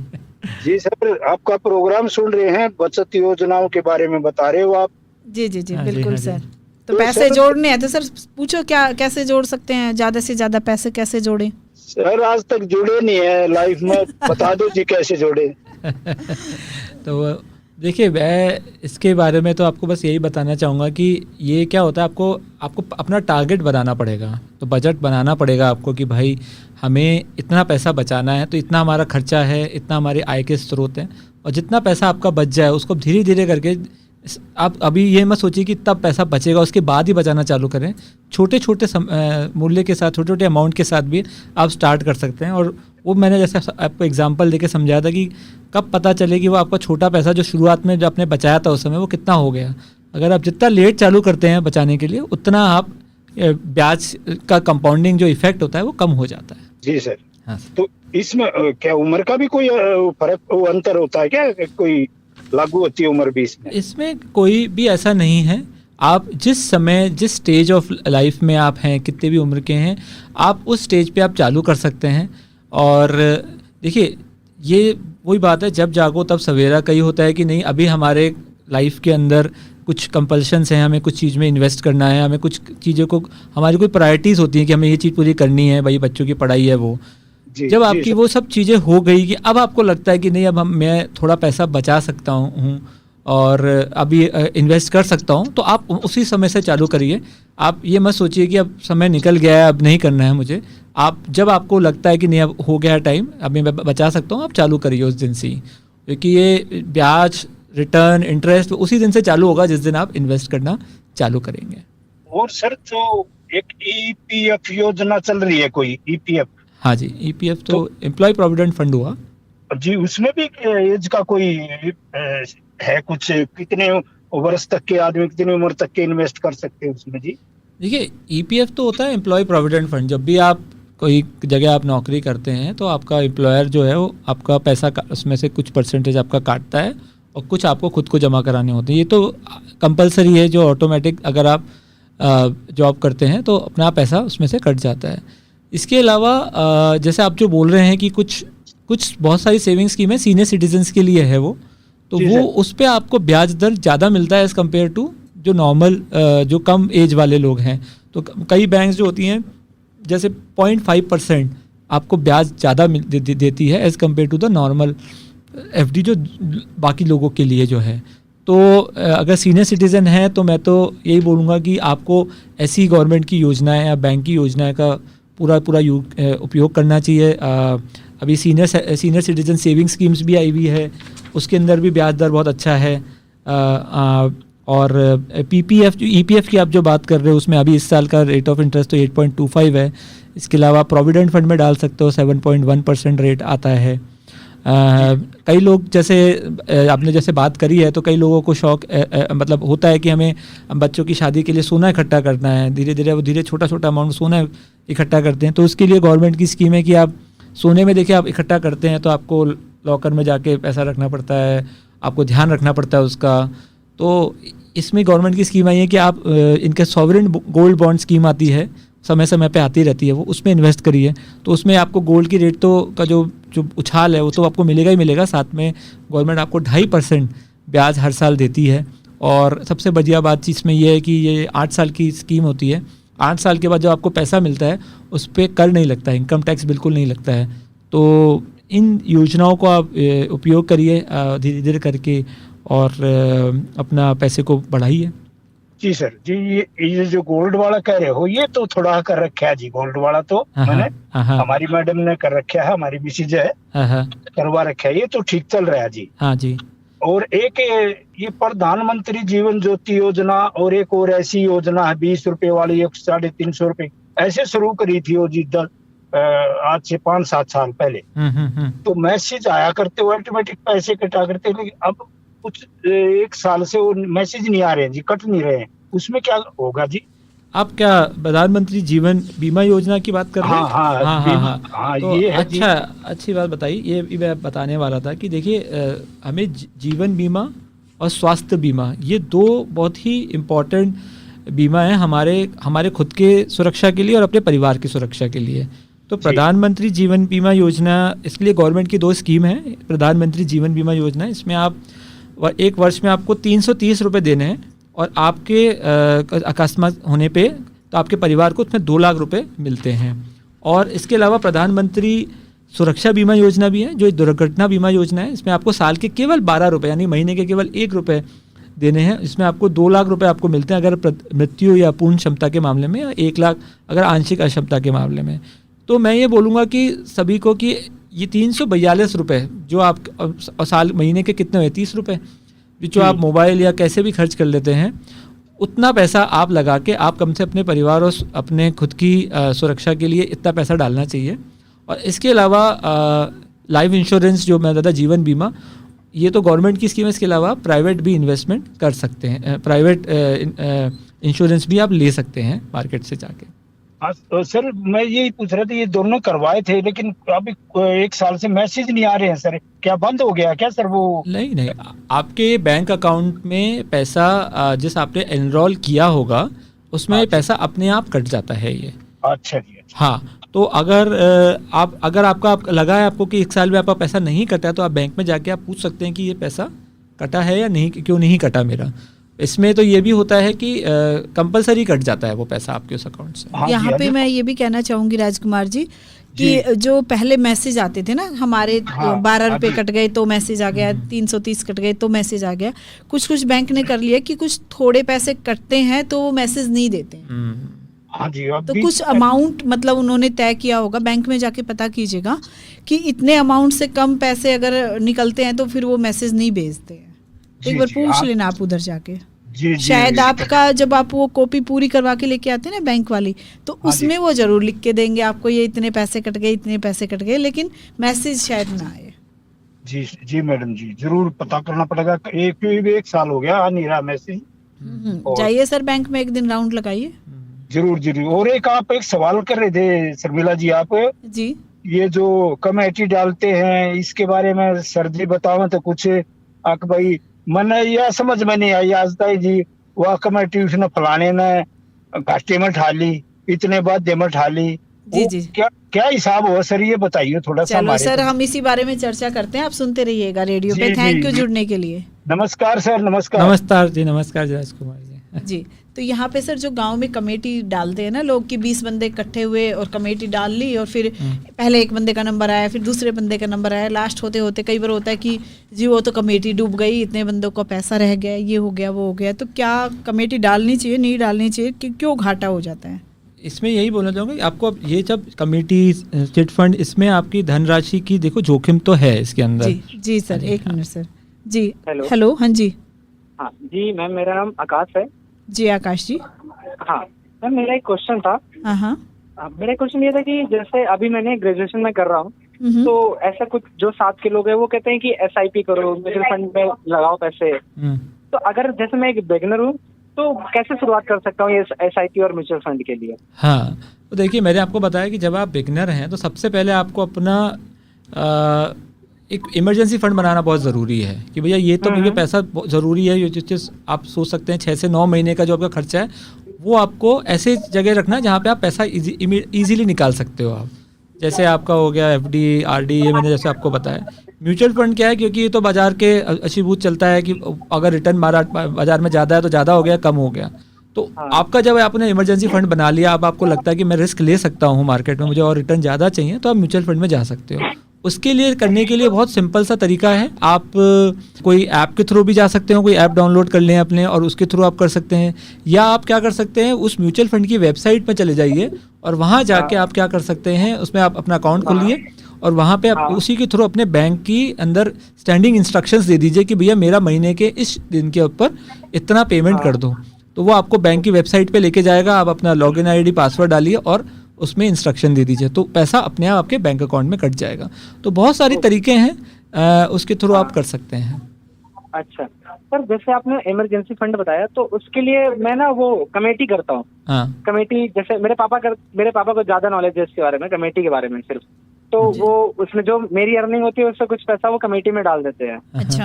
[SPEAKER 6] जी सर, आपका प्रोग्राम सुन रहे हैं, बचत योजनाओं के बारे में बता रहे हो आप।
[SPEAKER 1] जी जी जी
[SPEAKER 2] हाँ
[SPEAKER 1] बिल्कुल
[SPEAKER 2] जी।
[SPEAKER 1] सर। तो पैसे जोड़ने हैं तो सर पूछो क्या कैसे जोड़ सकते हैं, ज्यादा से ज्यादा पैसे कैसे जोड़ें?
[SPEAKER 6] सर आज तक जुड़े नहीं है लाइफ में, बता दो जी कैसे जोड़े।
[SPEAKER 2] तो देखिए मैं इसके बारे में तो आपको बस यही बताना चाहूँगा कि ये क्या होता है, आपको अपना टारगेट बनाना पड़ेगा, तो बजट बनाना पड़ेगा आपको कि भाई हमें इतना पैसा बचाना है, तो इतना हमारा खर्चा है, इतना हमारे आय के स्रोत हैं, और जितना पैसा आपका बच जाए उसको धीरे धीरे करके आप अभी ये मत सोचिए कि तब पैसा बचेगा उसके बाद ही बचाना चालू करें। छोटे छोटे मूल्य के साथ, छोटे छोटे अमाउंट के साथ भी आप स्टार्ट कर सकते हैं। और वो मैंने जैसे आपको एग्जांपल देके समझाया था कि कब पता चले कि वो आपका छोटा पैसा जो शुरुआत में जो आपने बचाया था उस समय वो कितना हो गया। अगर आप जितना लेट चालू करते हैं बचाने के लिए, उतना आप ब्याज का कंपाउंडिंग जो इफेक्ट होता है वो कम हो जाता है।
[SPEAKER 6] जी सर।
[SPEAKER 2] हाँ।
[SPEAKER 6] तो इसमें क्या उम्र का भी कोई फर्क अंतर होता है क्या, कोई लागू होती है उम्र भी इसमें?
[SPEAKER 2] इसमें कोई भी ऐसा नहीं है। आप जिस समय जिस स्टेज ऑफ लाइफ में आप हैं, कितने भी उम्र के हैं, आप उस स्टेज पे आप चालू कर सकते हैं। और देखिए ये वही बात है, जब जागो तब सवेरा। कई होता है कि नहीं अभी हमारे लाइफ के अंदर कुछ कंपल्शंस हैं, हमें कुछ चीज़ में इन्वेस्ट करना है, हमें कुछ चीज़ों को, हमारी कोई प्रायोरिटीज़ होती हैं कि हमें ये चीज़ पूरी करनी है, भाई बच्चों की पढ़ाई है वो। जब आपकी वो सब चीज़ें हो गई कि अब आपको लगता है कि नहीं अब मैं थोड़ा पैसा बचा सकता हूँ और अभी इन्वेस्ट कर सकता हूँ, तो आप उसी समय से चालू करिए। आप ये मत सोचिए कि अब समय निकल गया है अब नहीं करना है मुझे। आप जब आपको लगता है कि नहीं अब हो गया टाइम, अभी मैं बचा सकता हूँ, आप चालू करिए उस दिन से ही, क्योंकि ये ब्याज रिटर्न इंटरेस्ट उसी दिन से चालू होगा जिस दिन आप इन्वेस्ट करना चालू करेंगे।
[SPEAKER 6] और सर जो एक EPF योजना चल रही है कोई EPF?
[SPEAKER 2] हाँ जी, EPF तो एम्प्लॉय प्रोविडेंट फंड हुआ
[SPEAKER 6] जी, उसमें भी एज का कोई है कुछ, कितने वर्ष तक के आदमी कितनी उम्र तक के इन्वेस्ट कर सकते हैं उसमें जी?
[SPEAKER 2] देखिए EPF तो होता है एम्प्लॉय प्रोविडेंट फंड। जब भी आप कोई जगह आप नौकरी करते हैं तो आपका एम्प्लॉयर जो है वो आपका पैसा उसमें से कुछ परसेंटेज आपका काटता है और कुछ आपको खुद को जमा कराने होते हैं। ये तो कंपलसरी है, जो ऑटोमेटिक अगर आप जॉब करते हैं तो अपना पैसा उसमें से कट जाता है। इसके अलावा जैसे आप जो बोल रहे हैं कि कुछ बहुत सारी सेविंग स्कीम है सीनियर सिटीजन्स के लिए है वो, तो वो उस पर आपको ब्याज दर ज़्यादा मिलता है एज़ कम्पेयर टू जो नॉर्मल जो कम एज वाले लोग हैं। तो कई बैंक्स जो होती हैं जैसे 0.5% आपको ब्याज ज़्यादा देती है as compared to the normal FD जो बाकी लोगों के लिए जो है। तो अगर सीनियर सिटीज़न है तो मैं तो यही बोलूँगा कि आपको ऐसी गवर्नमेंट की योजनाएं या बैंक की योजनाएं का पूरा उपयोग करना चाहिए। अभी सीनियर सिटीजन सेविंग स्कीम्स भी आई हुई है, उसके अंदर भी ब्याज दर बहुत अच्छा है। और पीपीएफ ईपीएफ की आप जो बात कर रहे हो उसमें अभी इस साल का रेट ऑफ इंटरेस्ट तो 8.25 है। इसके अलावा प्रोविडेंट फंड में डाल सकते हो 7.1% रेट आता है। कई लोग जैसे आपने जैसे बात करी है तो कई लोगों को शौक मतलब होता है कि हमें बच्चों की शादी के लिए सोना इकट्ठा करना है, धीरे छोटा अमाउंट सोना इकट्ठा करते हैं। तो उसके लिए गवर्नमेंट की स्कीम है कि आप सोने में देखिए आप इकट्ठा करते हैं तो आपको लॉकर में जाके पैसा रखना पड़ता है, आपको ध्यान रखना पड़ता है उसका। तो इसमें गवर्नमेंट की स्कीम आई है कि आप इनके सॉवरेन गोल्ड बॉन्ड स्कीम आती है, समय समय पे आती रहती है, वो उसमें इन्वेस्ट करिए तो उसमें आपको गोल्ड की रेट तो का जो उछाल है वो तो आपको मिलेगा ही मिलेगा, साथ में गवर्नमेंट आपको 2.5% ब्याज हर साल देती है। और सबसे बढ़िया बात इसमें ये है कि ये 8 साल की स्कीम होती है। 8 साल के बाद जब आपको पैसा मिलता है उस पर कर नहीं लगता है, इनकम टैक्स बिल्कुल नहीं लगता है। तो इन योजनाओं को आप उपयोग करिए धीरे धीरे करके और अपना पैसे को बढ़ाइए।
[SPEAKER 6] जी सर जी, ये जो गोल्ड वाला कह रहे हो ये तो थोड़ा कर रखा है जी, गोल्ड वाला तो मैंने हमारी मैडम ने कर रखा है, हमारी मिसेज है करवा रखा है, ये तो ठीक चल रहा है जी।
[SPEAKER 2] हाँ जी।
[SPEAKER 6] और एक ये प्रधानमंत्री जीवन ज्योति योजना और एक और ऐसी योजना है 20 रुपए वाली, 350 रुपए ऐसे शुरू करी थी वो जी आज से 5-7 साल पहले। तो मैसेज आया करते वो ऑटोमेटिक पैसे कटा करते, लेकिन अब कुछ 1 साल से वो मैसेज नहीं आ रहे हैं जी, कट नहीं रहे हैं, उसमें क्या होगा जी?
[SPEAKER 2] आप क्या प्रधानमंत्री जीवन बीमा योजना की बात कर रहे हैं?
[SPEAKER 6] हाँ,
[SPEAKER 2] तो
[SPEAKER 6] ये है
[SPEAKER 2] अच्छा, अच्छी बात बताई। ये मैं बताने वाला था कि देखिए हमें जीवन बीमा और स्वास्थ्य बीमा ये 2 बहुत ही इम्पोर्टेंट बीमा है हमारे खुद के सुरक्षा के लिए और अपने परिवार की सुरक्षा के लिए। तो प्रधानमंत्री जीवन बीमा योजना, इसके लिए गवर्नमेंट की 2 स्कीम है। प्रधानमंत्री जीवन बीमा योजना, इसमें आप 1 वर्ष में आपको 330 रुपये देने हैं और आपके अकस्मात होने पे तो आपके परिवार को उसमें 2 लाख रुपए मिलते हैं। और इसके अलावा प्रधानमंत्री सुरक्षा बीमा योजना भी है जो एक दुर्घटना बीमा योजना है। इसमें आपको साल के केवल 12 रुपये यानी महीने के केवल 1 रुपये देने हैं। इसमें आपको 2 लाख रुपए आपको मिलते हैं अगर मृत्यु या पूर्ण क्षमता के मामले में, या 1 लाख अगर आंशिक अक्षमता के मामले में। तो मैं ये बोलूँगा कि सभी को कि ये 342 रुपये जो आप साल महीने के कितने हुए 30 रुपये जो आप मोबाइल या कैसे भी खर्च कर लेते हैं, उतना पैसा आप लगा के आप कम से अपने परिवार और अपने खुद की सुरक्षा के लिए इतना पैसा डालना चाहिए। और इसके अलावा लाइफ इंश्योरेंस जो मैं बताया जीवन बीमा, ये तो गवर्नमेंट की स्कीम है। इसके अलावा प्राइवेट भी इन्वेस्टमेंट कर सकते हैं, प्राइवेट इंश्योरेंस भी आप ले सकते हैं मार्केट से जाके।
[SPEAKER 6] तो सर मैं यही पूछ रहा था, ये दोनों करवाए थे लेकिन अभी 1 साल से मैसेज नहीं आ रहे हैं सर, क्या बंद हो गया क्या सर? वो
[SPEAKER 2] नहीं, आपके बैंक अकाउंट में पैसा जिस आपने एनरोल किया होगा उसमें पैसा अपने आप कट जाता है ये।
[SPEAKER 6] अच्छा जी।
[SPEAKER 2] हाँ, तो अगर आपका लगा है आपको कि 1 साल में आपका पैसा नहीं कटा है तो आप बैंक में जाके आप पूछ सकते हैं कि ये पैसा कटा है या नहीं, क्यों नहीं कटा मेरा। इसमें तो ये भी होता है कि कंपलसरी कट जाता है वो पैसा आपके उस अकाउंट से।
[SPEAKER 1] यहाँ पे मैं ये भी कहना चाहूँगी राजकुमार जी कि जो पहले मैसेज आते थे ना हमारे 12 रुपए कट गए तो मैसेज आ गया, 330 कट गए तो मैसेज आ गया। कुछ बैंक ने कर लिया कि कुछ थोड़े पैसे कटते हैं तो वो मैसेज नहीं देते।
[SPEAKER 6] हाँ जी।
[SPEAKER 1] तो कुछ अमाउंट मतलब उन्होंने तय किया होगा, बैंक में जाके पता कीजिएगा कि इतने अमाउंट से कम पैसे अगर निकलते हैं तो फिर वो मैसेज नहीं भेजते हैं। एक बार पूछ लेना आप उधर जाके। शायद आपका जब आप वो कॉपी पूरी करवा के लेके आते हैं ना बैंक वाली, तो उसमें वो जरूर लिख के देंगे आपको ये इतने पैसे कट गए, इतने पैसे कट गए, लेकिन मैसेज शायद ना आए।
[SPEAKER 6] जी मैडम जी, जरूर पता करना पड़ेगा। 1 साल हो गया आ नहीं रहा मैसेज।
[SPEAKER 1] जाइए सर बैंक में एक दिन राउंड लगाइए।
[SPEAKER 6] जरूर जरूर। और एक एक सवाल कर रहे थे शर्मिला जी आप,
[SPEAKER 1] जी
[SPEAKER 6] ये जो कमेटी डालते हैं इसके बारे में सर जी बताओ तो कुछ। आक भाई मन यह समझ में नहीं आई आज तक जी, वह कमेटी उसने फलाने ने घाटे में ढाली, इतने बाद में ढाली,
[SPEAKER 1] जी जी।
[SPEAKER 6] क्या क्या हिसाब हुआ सर, ये बताइए थोड़ा सा
[SPEAKER 1] चलो
[SPEAKER 6] हमारे
[SPEAKER 1] सर,
[SPEAKER 6] को।
[SPEAKER 1] हम इसी बारे में चर्चा करते हैं, आप सुनते रहिएगा रेडियो पे।
[SPEAKER 6] जी,
[SPEAKER 1] थैंक
[SPEAKER 6] जी,
[SPEAKER 1] यू
[SPEAKER 6] जी।
[SPEAKER 1] जुड़ने के लिए।
[SPEAKER 6] नमस्कार सर, नमस्कार।
[SPEAKER 2] नमस्कार जी, नमस्कार जी राजकुमार जी।
[SPEAKER 1] जी, तो यहाँ पे सर जो गांव में कमेटी डालते हैं ना लोग, कि 20 बंदे इकट्ठे हुए और कमेटी डाल ली, और फिर पहले एक बंदे का नंबर आया, फिर दूसरे बंदे का नंबर आया, लास्ट होते होते कई बार होता है कि जी वो तो कमेटी डूब गई, इतने बंदों का पैसा रह गया, ये हो गया वो हो गया। तो क्या कमेटी डालनी चाहिए, नहीं डालनी चाहिए, कि क्यों घाटा हो जाता है?
[SPEAKER 2] इसमें यही बोलना चाहूँगा कि आपको अब ये जब कमेटी चिट फंड, इसमें आपकी धनराशि की देखो जोखिम तो है इसके अंदर।
[SPEAKER 1] जी सर, एक मिनट सर। जी
[SPEAKER 7] हेलो।
[SPEAKER 1] हाँ जी।
[SPEAKER 7] हाँ जी मैम, मेरा नाम आकाश है।
[SPEAKER 1] जी आकाश जी।
[SPEAKER 7] हाँ मैम, मेरा एक क्वेश्चन था।
[SPEAKER 1] हाँ
[SPEAKER 7] मेरा क्वेश्चन ये था कि जैसे अभी मैंने ग्रेजुएशन में कर रहा हूँ, तो ऐसा कुछ जो साथ के लोग हैं वो कहते हैं कि SIP करो, म्यूचुअल फंड में लगाओ पैसे। तो अगर जैसे मैं एक बिगिनर हूँ तो कैसे शुरुआत कर सकता हूँ ये SIP और म्यूचुअल फंड के लिए?
[SPEAKER 2] हाँ, तो देखिए मैंने आपको बताया कि जब आप बिगनर हैं तो सबसे पहले आपको अपना एक इमरजेंसी फंड बनाना बहुत ज़रूरी है कि भैया ये तो मुझे पैसा ज़रूरी है। ये जो चीज़ आप सोच सकते हैं 6 से 9 महीने का जो आपका खर्चा है, वो आपको ऐसे जगह रखना है जहाँ पे आप पैसा इजीली निकाल सकते हो आप। जैसे आपका हो गया FD RD, ये मैंने जैसे आपको बताया। म्यूचुअल फंड क्या है, क्योंकि ये तो बाजार के अशीभूत चलता है कि अगर रिटर्न बाजार में ज़्यादा है तो ज़्यादा हो गया, कम हो गया। तो आपका जब आपने इमरजेंसी फंड बना लिया, अब आपको लगता है कि मैं रिस्क ले सकता हूँ मार्केट में, मुझे और रिटर्न ज़्यादा चाहिए, तो आप म्यूचुअल फंड में जा सकते हो। उसके लिए करने के लिए बहुत सिंपल सा तरीका है। आप कोई ऐप के थ्रू भी जा सकते हो, कोई ऐप डाउनलोड कर लें अपने और उसके थ्रू आप कर सकते हैं। या आप क्या कर सकते हैं, उस म्यूचुअल फंड की वेबसाइट पर चले जाइए और वहाँ जाके आप क्या कर सकते हैं, उसमें आप अपना अकाउंट खोलिए और वहाँ पे आप उसी के थ्रू अपने बैंक की अंदर स्टैंडिंग इंस्ट्रक्शंस दे दीजिए कि भैया मेरा महीने के इस दिन के ऊपर इतना पेमेंट कर दो। तो वो आपको बैंक की वेबसाइट पे लेके जाएगा। आप अपना लॉगिन ID पासवर्ड डालिए और उसमें इंस्ट्रक्शन दे दीजिए, तो पैसा अपने आप आपके बैंक अकाउंट में कट जाएगा। तो बहुत सारी तरीके हैं, उसके थ्रू आप कर सकते हैं।
[SPEAKER 7] अच्छा सर, जैसे आपने इमरजेंसी फंड बताया तो उसके लिए मैं ना वो कमेटी करता हूँ।
[SPEAKER 2] हाँ,
[SPEAKER 7] कमेटी जैसे मेरे पापा को ज्यादा नॉलेज है इसके बारे में, कमेटी के बारे में सिर्फ। तो वो उसमें जो मेरी अर्निंग होती है उससे कुछ पैसा वो कमेटी में डाल देते हैं।
[SPEAKER 1] अच्छा।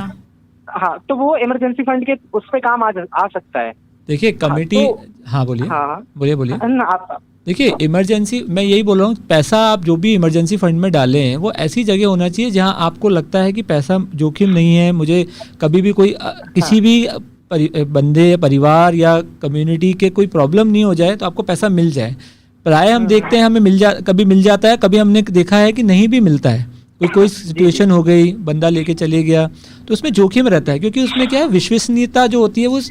[SPEAKER 7] हाँ, तो वो इमरजेंसी फंड के उस पे काम आ सकता है।
[SPEAKER 2] देखिए कमेटी, हाँ बोलिए।
[SPEAKER 7] हाँ
[SPEAKER 2] बोलिए।
[SPEAKER 7] आप
[SPEAKER 2] देखिए इमरजेंसी, मैं यही बोल रहा हूँ, पैसा आप जो भी इमरजेंसी फंड में डालें हैं वो ऐसी जगह होना चाहिए जहाँ आपको लगता है कि पैसा जोखिम नहीं है, मुझे कभी भी कोई किसी भी बंदे, परिवार या कम्युनिटी के कोई प्रॉब्लम नहीं हो जाए, तो आपको पैसा मिल जाए। प्राय हम देखते हैं हमें कभी मिल जाता है, कभी हमने देखा है कि नहीं भी मिलता है। कोई सिचुएशन हो गई, बंदा लेके चले गया, तो उसमें जोखिम रहता है, क्योंकि उसमें क्या है, विश्वसनीयता जो होती है वो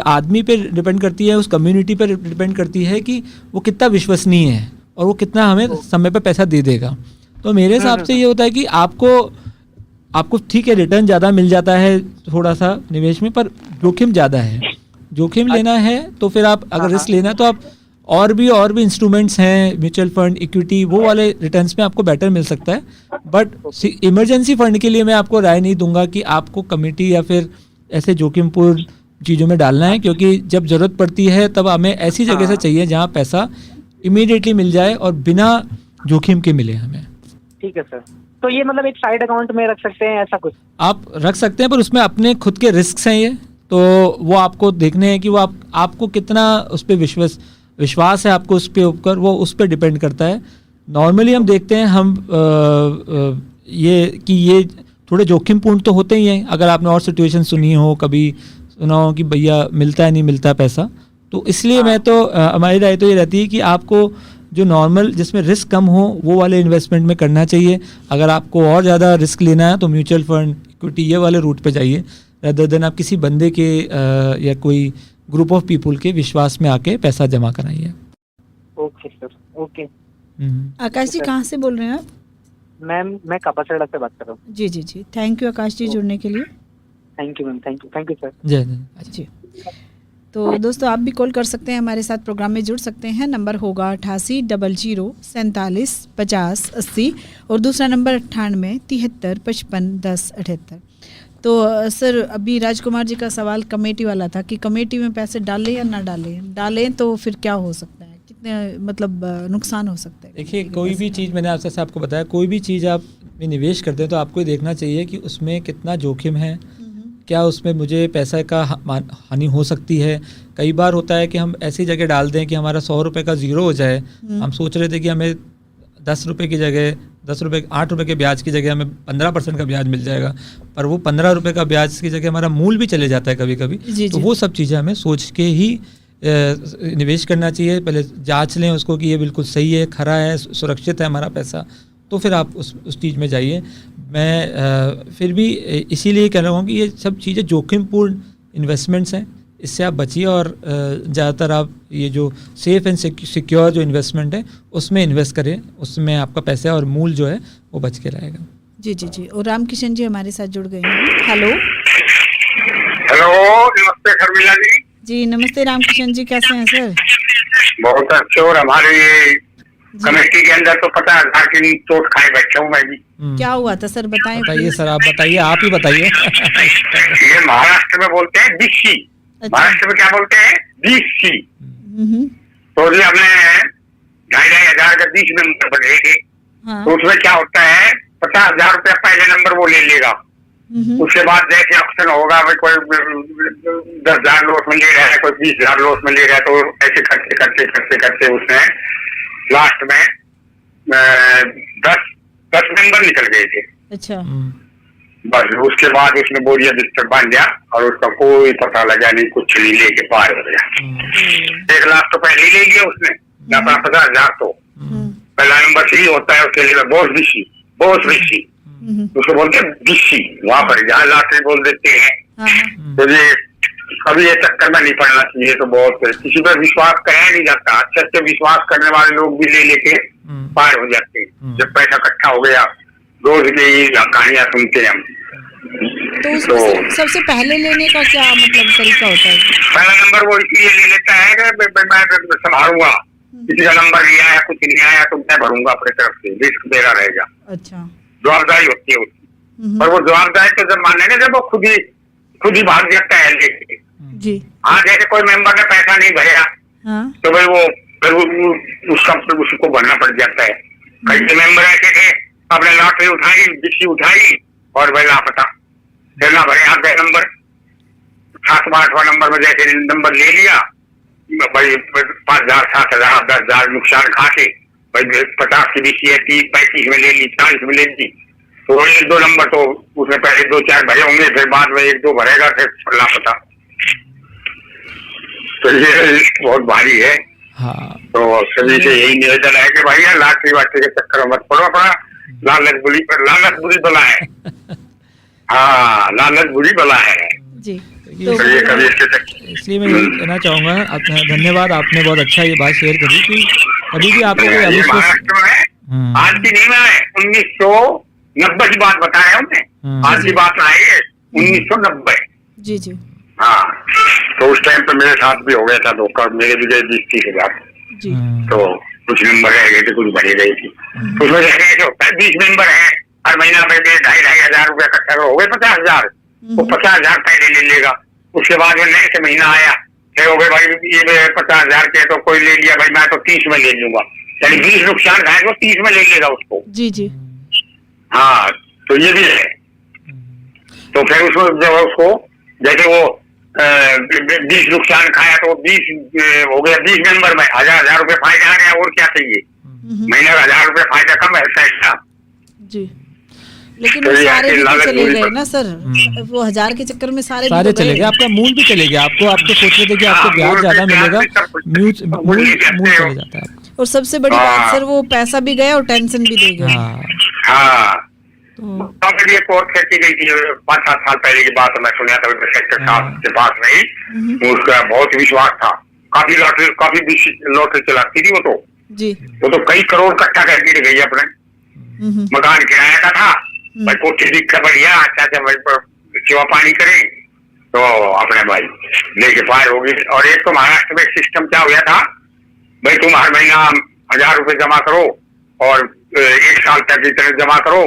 [SPEAKER 2] आदमी पे डिपेंड करती है, उस कम्युनिटी पे डिपेंड करती है कि वो कितना विश्वसनीय है और वो कितना हमें समय पे पैसा दे देगा। तो मेरे हिसाब से ये होता है कि आपको ठीक है रिटर्न ज़्यादा मिल जाता है थोड़ा सा निवेश में, पर जोखिम ज़्यादा है। जोखिम लेना है तो फिर आप अगर रिस्क लेना है तो आप और भी इंस्ट्रूमेंट्स हैं, म्यूचुअल फंड, इक्विटी, वो वाले रिटर्न्स में आपको बेटर मिल सकता है। बट इमरजेंसी फंड के लिए मैं आपको राय नहीं दूंगा कि आपको कमेटी या फिर ऐसे जोखिमपूर्ण चीज़ों में डालना है, क्योंकि जब ज़रूरत पड़ती है तब हमें ऐसी जगह से चाहिए जहाँ पैसा इमीडिएटली मिल जाए और बिना जोखिम के मिले हमें।
[SPEAKER 7] ठीक है सर, तो ये मतलब एक साइड अकाउंट में रख सकते हैं, ऐसा कुछ
[SPEAKER 2] आप रख सकते हैं, पर उसमें अपने खुद के रिस्क हैं ये, तो वो आपको देखने हैं कि वो आपको कितना उस पर विश्वास है आपको उस पर ऊपर, वो उस पर डिपेंड करता है। नॉर्मली हम देखते हैं ये थोड़े जोखिमपूर्ण तो होते ही हैं। अगर आपने और सिचुएशन सुनी हो, कभी सुना हो कि भैया मिलता है नहीं मिलता पैसा, तो इसलिए मैं तो हमारी राय तो ये रहती है कि आपको जो नॉर्मल जिसमें रिस्क कम हो वो वाले इन्वेस्टमेंट में करना चाहिए। अगर आपको और ज़्यादा रिस्क लेना है तो म्यूचुअल फंड, इक्विटी, ये वाले रूट पे जाइए, रदर देन आप किसी बंदे के या कोई ग्रुप ऑफ पीपल के विश्वास में आके पैसा जमा कराइए।
[SPEAKER 7] Okay sir, okay.
[SPEAKER 1] Akash ji कहाँ से बोल रहे हैं आप?
[SPEAKER 7] मैम मैं कापासेड़ा से बात कर रहा हूँ।
[SPEAKER 1] जी, थैंक यू आकाश जी जुड़ने के लिए।
[SPEAKER 7] Thank you ma'am, thank you sir.
[SPEAKER 2] जय
[SPEAKER 1] जी। तो दोस्तों आप भी कॉल कर सकते हैं, हमारे साथ प्रोग्राम में जुड़ सकते हैं। नंबर होगा 88 00 47 50 80 और दूसरा नंबर 98 73 55 10 78। तो सर अभी राजकुमार जी का सवाल कमेटी वाला था कि कमेटी में पैसे डालें या ना डालें तो फिर क्या हो सकता है? मतलब नुकसान हो सकता है।
[SPEAKER 2] देखिए, कोई भी चीज़, मैंने आपको बताया, कोई भी चीज़ आप में निवेश करते हैं तो आपको ये देखना चाहिए कि उसमें कितना जोखिम है, क्या उसमें मुझे पैसा का हानि हो सकती है। कई बार होता है कि हम ऐसी जगह डाल दें कि हमारा 100 रुपये का ज़ीरो हो जाए। हम सोच रहे थे कि हमें 10 रुपये की जगह 8 रुपये के ब्याज की जगह हमें 15% का ब्याज मिल जाएगा, पर वो 15 रुपये का ब्याज की जगह हमारा मूल भी चले जाता है कभी कभी। तो वो सब चीज़ें हमें सोच के ही निवेश करना चाहिए। पहले जांच लें उसको कि ये बिल्कुल सही है, खरा है, सुरक्षित है हमारा पैसा, तो फिर आप उस चीज़ में जाइए। मैं फिर भी इसीलिए कह रहा हूँ कि ये सब चीज़ें जोखिमपूर्ण इन्वेस्टमेंट्स हैं, इससे आप बचिए और ज़्यादातर आप ये जो सेफ़ एंड सिक्योर जो इन्वेस्टमेंट है उसमें इन्वेस्ट करें, उसमें आपका पैसा और मूल जो है वो बच के रहेगा।
[SPEAKER 1] जी जी जी। और रामकिशन जी हमारे साथ जुड़ गए हैं। हेलो
[SPEAKER 3] नमस्ते शर्मिला जी।
[SPEAKER 1] जी नमस्ते रामकिशन जी, कैसे हैं सर?
[SPEAKER 3] बहुत अच्छे। और हमारे ये कमेटी के अंदर तो 50,000 की चोट खाए बैठा हूँ मैं भी।
[SPEAKER 1] क्या हुआ था सर,
[SPEAKER 2] बताइए सर, आप बताइए, आप ही बताइए।
[SPEAKER 3] ये महाराष्ट्र में बोलते हैं बीसी। महाराष्ट्र में क्या बोलते हैं? बीसी। तो ये हमने 2,500 का 20 नंबर बने थे। तो उसमें क्या होता है, 50,000 रुपया पहले नंबर वो ले लेगा। उसके बाद जैसे ऑप्शन होगा, भाई कोई 10,000 लॉस में ले रहा है, कोई 20,000 लॉस में ले रहा है, तो ऐसे करते करते करते करते उसने लास्ट में 10 नंबर निकल गए थे।
[SPEAKER 1] अच्छा।
[SPEAKER 3] बस उसके बाद उसने बोरिया बिस्तर बांध दिया और उसका कोई पता लगा नहीं, कुछ नहीं, लेके पार हो गया। 1 लाख तो पहले ही ले लिया उसने, 50,000। तो पहला नंबर सही होता है उसके लिए बहुत बिशी, बहुत बिशी उसको बोलते हैं बिशी। वहां पर जहाँ लाटरी बोल देते हैं। तो ये कभी ये चक्कर में नहीं पड़ना चाहिए। तो बहुत किसी पर विश्वास कराया नहीं जाता। अच्छे विश्वास करने वाले लोग भी ले लेके पार हो जाते हैं। जब पैसा इकट्ठा हो गया, रोज की कहानियां सुनते हैं हम।
[SPEAKER 1] तो सबसे पहले लेने का क्या मतलब तरीका होता है?
[SPEAKER 3] पहला नंबर वो इसलिए ले लेता है कि मैं संभालूंगा, किसी का नंबर नहीं आया, कुछ नहीं आया तो मैं भरूंगा अपनी तरफ से, रिस्क मेरा रहेगा।
[SPEAKER 1] अच्छा।
[SPEAKER 3] जवाबदारी होती है उसकी। और वो जवाबदारी तो जब मानेंगे जब वो खुद ही भाग जाता है लेके।
[SPEAKER 1] जी।
[SPEAKER 3] हाँ, जैसे कोई मेंबर ने पैसा नहीं भरा तो भाई वो फिर उसको भरना पड़ जाता है। कई मेंबर ऐसे थे, आपने लॉटरी उठाई, बिस्सी उठाई और भाई लापता, फिर ना भरे आप नंबर 7वां 8वां नंबर में जैसे नंबर ले लिया, भाई 5,000 7,000 10,000 नुकसान खा के भाई 50 की बिस्सी है, 30 35 में ले ली, 40 में ले ली। तो 1-2 नंबर तो उसमें पहले 2-4 भरे होंगे, फिर बाद में 1-2 भरेगा, फिर लापता। तो ये बहुत भारी है।
[SPEAKER 2] हाँ।
[SPEAKER 3] तो सभी से यही निवेदन है कि भाई लाटरी वाटरी के चक्कर में मत पड़ो, अपना लालच बुरी बला है। हाँ, लालच बुरी बला है
[SPEAKER 1] जी।
[SPEAKER 3] तो
[SPEAKER 2] इसलिए मैं यही कहना चाहूँगा, धन्यवाद, आपने बहुत अच्छा ये बात शेयर करी कि कभी भी आपको
[SPEAKER 3] महाराष्ट्र में आज की नहीं है, 1990 की बात बता रहे हमने, आज की बात आई है 1990।
[SPEAKER 1] जी जी।
[SPEAKER 3] हाँ, तो उस टाइम पे मेरे साथ भी हो गया था धोखा, मेरे भी गए 20-30 हजार। तो कुछ नंबर रह गए थे, कुछ भरे गई थी। तो उसमें ऐसे होता है 20 मेंबर है, हर महीना में 2,500 रुपया इकट्ठा हो गए 50,000। वो 50,000 पहले ले लेगा, उसके बाद में नए से महीना आया, फिर हो गए भाई ये 50,000 के, तो कोई ले लिया भाई मैं तो 30 में ले लूंगा, यानी 20 नुकसान खाएगा तो 30 में ले लेगा उसको।
[SPEAKER 1] जी जी।
[SPEAKER 3] हाँ, तो ये भी है। तो फिर उसको जैसे वो 20 नुकसान खाया तो 20 हो गया, 20 नंबर में 1,000 रुपए फायदा आ गया, और क्या चाहिए? महीने का 1,000 रुपए फायदा कम है पैसा
[SPEAKER 1] जी। लेकिन वो सारे भी तो चले गए ना सर, वो 1,000 के चक्कर में सारे
[SPEAKER 2] चले गए, आपका मूल भी चले गया। आपको सोच रहे थे कि आपको ब्याज ज्यादा मिलेगा, मूल चले जाता है।
[SPEAKER 1] और सबसे बड़ी बात सर, वो पैसा भी गया और टेंशन भी दे गया।
[SPEAKER 3] हाँ, तो ये कोर्ट खेती गई थी 5-7 साल पहले की बात, मैं सुना था सेक्टर 7 के पास में। उसका बहुत विश्वास था, काफी लॉटरी चलाती थी वो तो
[SPEAKER 1] जी।
[SPEAKER 3] वो तो कई करोड़ इकट्ठा करके गई अपने मकान किराया का था भाई, कोठी दिख बढ़िया, अच्छा सेवा पानी करे तो अपने भाई लेके पार होगी। और एक तो महाराष्ट्र में सिस्टम क्या हुआ था, भाई तुम हर महीना 1,000 रुपए जमा करो और 1 साल तक इतने जमा करो,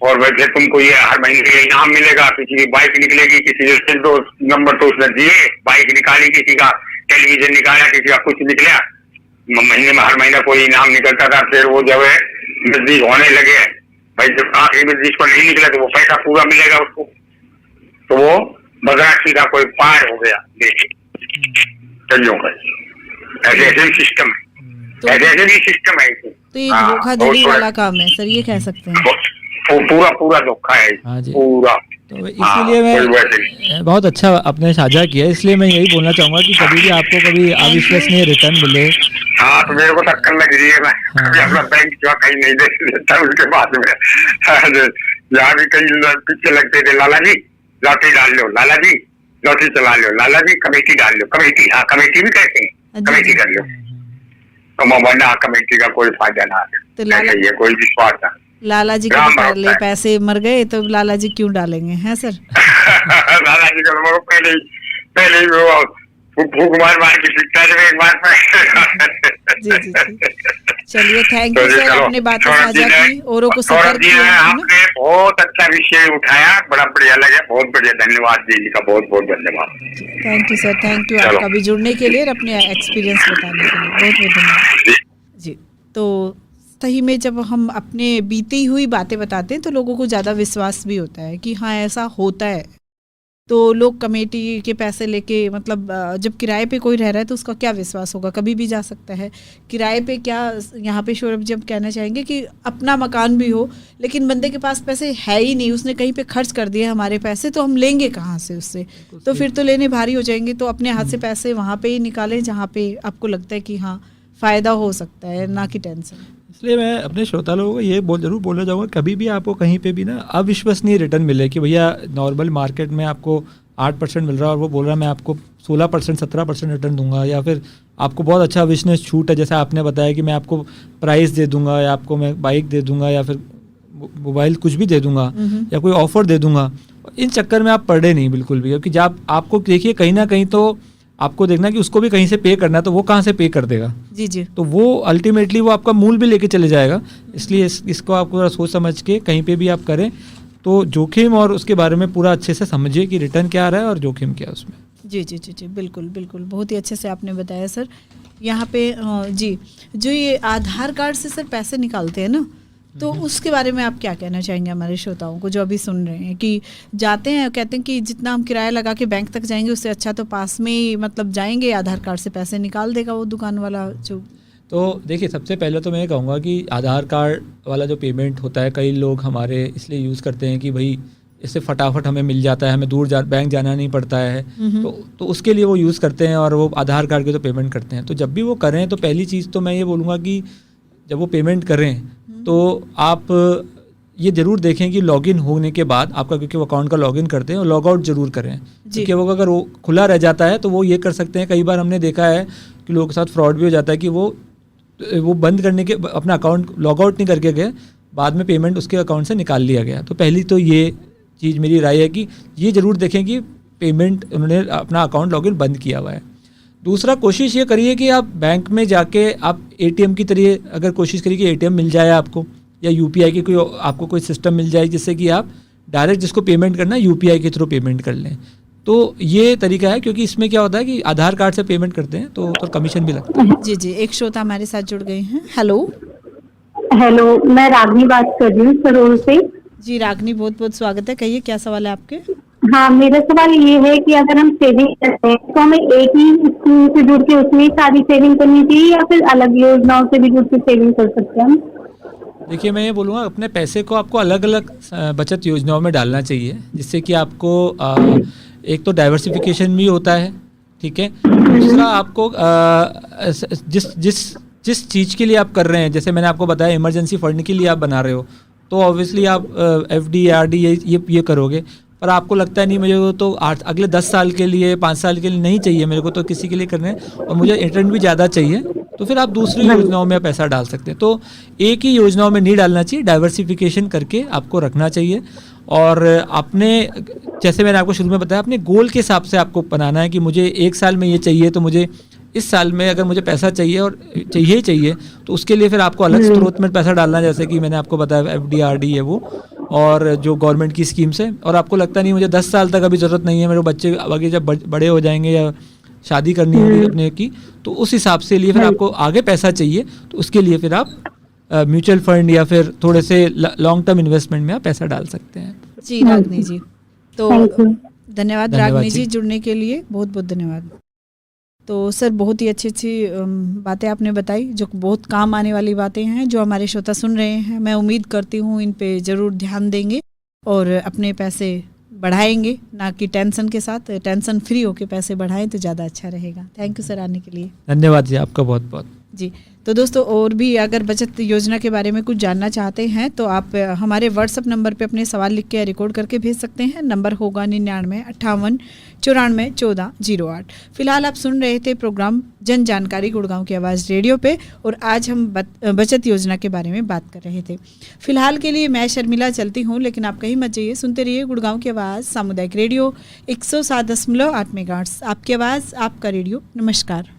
[SPEAKER 3] और वैसे तुमको ये हर महीने इनाम मिलेगा। किसी की बाइक निकलेगी, किसी के 2 नंबर तो उसने दिए, बाइक निकाली, किसी का टेलीविजन निकाला, किसी का कुछ निकला,
[SPEAKER 8] महीने में हर महीना कोई इनाम निकलता था। फिर वो जब नजदीक होने लगे, भाई जब आखिरी में जिसको नहीं निकला तो वो पैसा पूरा मिलेगा उसको, तो वो मद्रासी का कोई पार हो गया चलियों का। ऐसे ऐसे भी सिस्टम है, ऐसे भी सिस्टम है।
[SPEAKER 1] तो ये धोखाधड़ी वाला काम है सर, ये कह सकते हैं।
[SPEAKER 8] पूरा पूरा धोखा है पूरा।
[SPEAKER 2] तो इसीलिए मैं बहुत अच्छा आपने साझा किया, इसलिए मैं यही बोलना चाहूंगा कि कभी भी आपको कभी अविश्वसनीय रिटर्न मिले।
[SPEAKER 8] हाँ तो मेरे को टक्कर लग रही है, मैं अपना बैंक जो कहीं नहीं दे देता उसके बाद में यहाँ भी कई पीछे लगते थे, लाला जी लॉटरी डाल लो, लाला जी लॉटरी चला लो, लाला जी कमेटी डाल लो, कमेटी, हाँ कमेटी भी कहते हैं, कमेटी कर लो। तो वरना कमेटी का कोई फायदा ना है, कोई विश्वास ना।
[SPEAKER 1] लाला जी के पहले पैसे मर गए तो लाला जी क्यों डालेंगे, हैं सर?
[SPEAKER 8] लाला जी को पहले ही वो फूक मार के पिटता है एक बार।
[SPEAKER 1] जी जी जी, चलिए थैंक यू सर, आपने बातें साझा की, औरों को सतर्क किया।
[SPEAKER 8] आपने बहुत अच्छा विषय उठाया, बड़ा बढ़िया लगा, बहुत बढ़िया, धन्यवाद जी का बहुत बहुत धन्यवाद।
[SPEAKER 1] Thank you sir, thank you आपका भी जुड़ने के लिए और अपने एक्सपीरियंस बताने के लिए बहुत बहुत धन्यवाद जी। तो सही में जब हम अपने बीती हुई बातें बताते हैं तो लोगों को ज़्यादा विश्वास भी होता है कि हाँ ऐसा होता है। तो लोग कमेटी के पैसे लेके, मतलब जब किराए पे कोई रह रहा है तो उसका क्या विश्वास होगा, कभी भी जा सकता है किराए पे। क्या यहाँ पे सौरभ जी हम कहना चाहेंगे कि अपना मकान भी हो लेकिन बंदे के पास पैसे है ही नहीं, उसने कहीं पे खर्च कर दिए हमारे पैसे, तो हम लेंगे कहाँ से उससे? तो फिर तो लेने भारी हो जाएंगे। तो अपने हाथ से पैसे वहाँ पे ही निकालें जहाँ पे आपको लगता है कि हाँ फ़ायदा हो सकता है, ना कि टेंशन।
[SPEAKER 2] इसलिए मैं अपने श्रोता लोगों को ये जरूर बोलना चाहूँगा, कभी भी आपको कहीं पे भी ना अविश्वसनीय रिटर्न मिले कि भैया नॉर्मल मार्केट में आपको 8% मिल रहा है और वो बोल रहा है मैं आपको 16% 17% रिटर्न दूंगा, या फिर आपको बहुत अच्छा बिजनेस छूट है, जैसे आपने बताया कि मैं आपको प्राइस दे दूंगा या आपको मैं बाइक दे दूंगा या फिर मोबाइल कुछ भी दे दूंगा या कोई ऑफर दे दूंगा, इन चक्कर में आप पड़े नहीं बिल्कुल भी। क्योंकि जब आपको देखिए कहीं ना कहीं तो आपको देखना कि उसको भी कहीं से पे करना है, तो वो कहाँ से पे कर देगा? जी जी। तो वो अल्टीमेटली वो आपका मूल भी लेके चले जाएगा। इसलिए इसको आपको सोच समझ के कहीं पे भी आप करें तो जोखिम और उसके बारे में पूरा अच्छे से समझिए कि रिटर्न क्या आ रहा है और जोखिम क्या है उसमें।
[SPEAKER 1] जी जी जी जी, बिल्कुल बिल्कुल, बहुत ही अच्छे से आपने बताया सर। यहाँ पे जी, जो ये आधार कार्ड से सर पैसे निकालते हैं ना, तो उसके बारे में आप क्या कहना चाहेंगे हमारे श्रोताओं को जो अभी सुन रहे हैं कि जाते हैं कहते हैं कि जितना हम किराया लगा के बैंक तक जाएंगे उससे अच्छा तो पास में ही मतलब जाएंगे, आधार कार्ड से पैसे निकाल देगा वो दुकान वाला जो। तो
[SPEAKER 2] देखिए सबसे पहले तो मैं ये कहूँगा कि आधार कार्ड वाला जो पेमेंट होता है कई लोग हमारे इसलिए यूज़ करते हैं कि भाई इससे फटाफट हमें मिल जाता है, हमें दूर बैंक जाना नहीं पड़ता है, तो उसके लिए वो यूज़ करते हैं और वो आधार कार्ड के तो पेमेंट करते हैं। तो जब भी वो करें तो पहली चीज़ तो मैं ये बोलूँगा कि जब वो पेमेंट करें तो आप ये ज़रूर देखें कि लॉगिन होने के बाद आपका, क्योंकि वो अकाउंट का लॉगिन करते हैं, और लॉग आउट ज़रूर करें। क्योंकि वो अगर वो खुला रह जाता है तो वो ये कर सकते हैं, कई बार हमने देखा है कि लोगों के साथ फ्रॉड भी हो जाता है कि वो बंद करने के अपना अकाउंट लॉग आउट नहीं करके गए, बाद में पेमेंट उसके अकाउंट से निकाल लिया गया। तो पहली तो ये चीज़ मेरी राय है कि ये ज़रूर देखें कि पेमेंट उन्होंने अपना अकाउंट लॉगिन बंद किया हुआ है। दूसरा, कोशिश ये करिए कि आप बैंक में जाके आप एटीएम की तरह अगर कोशिश करिए कि एटीएम मिल जाए आपको, या यूपीआई की आपको कोई सिस्टम मिल जाए जिससे कि आप डायरेक्ट जिसको पेमेंट करना है यूपीआई के थ्रू पेमेंट कर लें। तो ये तरीका है, क्योंकि इसमें क्या होता है कि आधार कार्ड से पेमेंट करते हैं तो कमीशन भी लगता है।
[SPEAKER 1] जी जी, एक श्रोता हमारे साथ जुड़ गए हैं। हेलो
[SPEAKER 9] हेलो, मैं रागनी बात कर रही हूँ सरोल से।
[SPEAKER 1] जी रागनी, बहुत बहुत स्वागत है, कहिए क्या सवाल है आपके?
[SPEAKER 9] हाँ, मेरा सवाल ये है कि अगर हम सेविंग करते हैं तो हमें एक ही स्कीम से जुड़ के उसमें सारी सेविंग करनी चाहिए या फिर अलग योजनाओं से भी जुड़ के सेविंग कर सकते हैं हम?
[SPEAKER 2] देखिए मैं ये बोलूँगा अपने पैसे को आपको अलग अलग बचत योजनाओं में डालना चाहिए, जिससे कि आपको एक तो डाइवर्सिफिकेशन भी होता है, ठीक है। दूसरा आपको जिस चीज़ के लिए आप कर रहे हैं, जैसे मैंने आपको बताया इमरजेंसी फंड के लिए आप बना रहे हो तो ऑब्वियसली आप FD RD ये करोगे, पर आपको लगता है नहीं मुझे तो अगले 10 साल के लिए 5 साल के लिए नहीं चाहिए, मेरे को तो किसी के लिए करना है और मुझे रिटर्न भी ज़्यादा चाहिए, तो फिर आप दूसरी योजनाओं में पैसा डाल सकते हैं। तो एक ही योजनाओं में नहीं डालना चाहिए, डाइवर्सिफिकेशन करके आपको रखना चाहिए। और अपने, जैसे मैंने आपको शुरू में बताया, अपने गोल के हिसाब से आपको बनाना है कि मुझे 1 साल में ये चाहिए, तो मुझे इस साल में अगर मुझे पैसा चाहिए और चाहिए तो उसके लिए फिर आपको अलग स्रोत में पैसा डालना है, जैसे कि मैंने आपको बताया FD RD है वो, और जो गवर्नमेंट की स्कीम्स है। और आपको लगता नहीं मुझे 10 साल तक अभी ज़रूरत नहीं है, मेरे बच्चे आगे जब बड़े हो जाएंगे या शादी करनी होगी अपने की, तो उस हिसाब से लिए फिर आपको आगे पैसा चाहिए, तो उसके लिए फिर आप म्यूचुअल फंड या फिर थोड़े से लॉन्ग टर्म इन्वेस्टमेंट में आप पैसा डाल सकते हैं।
[SPEAKER 1] जी रागनी जी, तो धन्यवाद रागनी जी जुड़ने के लिए, बहुत बहुत धन्यवाद। तो सर बहुत ही अच्छी अच्छी बातें आपने बताई, जो बहुत काम आने वाली बातें हैं, जो हमारे श्रोता सुन रहे हैं। मैं उम्मीद करती हूँ इन पे ज़रूर ध्यान देंगे और अपने पैसे बढ़ाएंगे, ना कि टेंशन के साथ, टेंशन फ्री होकर पैसे बढ़ाएं तो ज़्यादा अच्छा रहेगा। थैंक यू सर आने के लिए।
[SPEAKER 2] धन्यवाद जी आपका बहुत बहुत।
[SPEAKER 1] जी तो दोस्तों, और भी अगर बचत योजना के बारे में कुछ जानना चाहते हैं तो आप हमारे व्हाट्सएप नंबर पे अपने सवाल लिख के रिकॉर्ड करके भेज सकते हैं। नंबर होगा 9958941408। फिलहाल आप सुन रहे थे प्रोग्राम जन जानकारी गुड़गांव की आवाज़ रेडियो पे, और आज हम बचत योजना के बारे में बात कर रहे थे। फिलहाल के लिए मैं शर्मिला चलती हूँ, लेकिन आप कहीं मत जाइए, सुनते रहिए गुड़गांव की आवाज़ सामुदायिक रेडियो 107.8 मेगाहर्ट्ज़। आपकी आवाज़, आपका रेडियो। नमस्कार।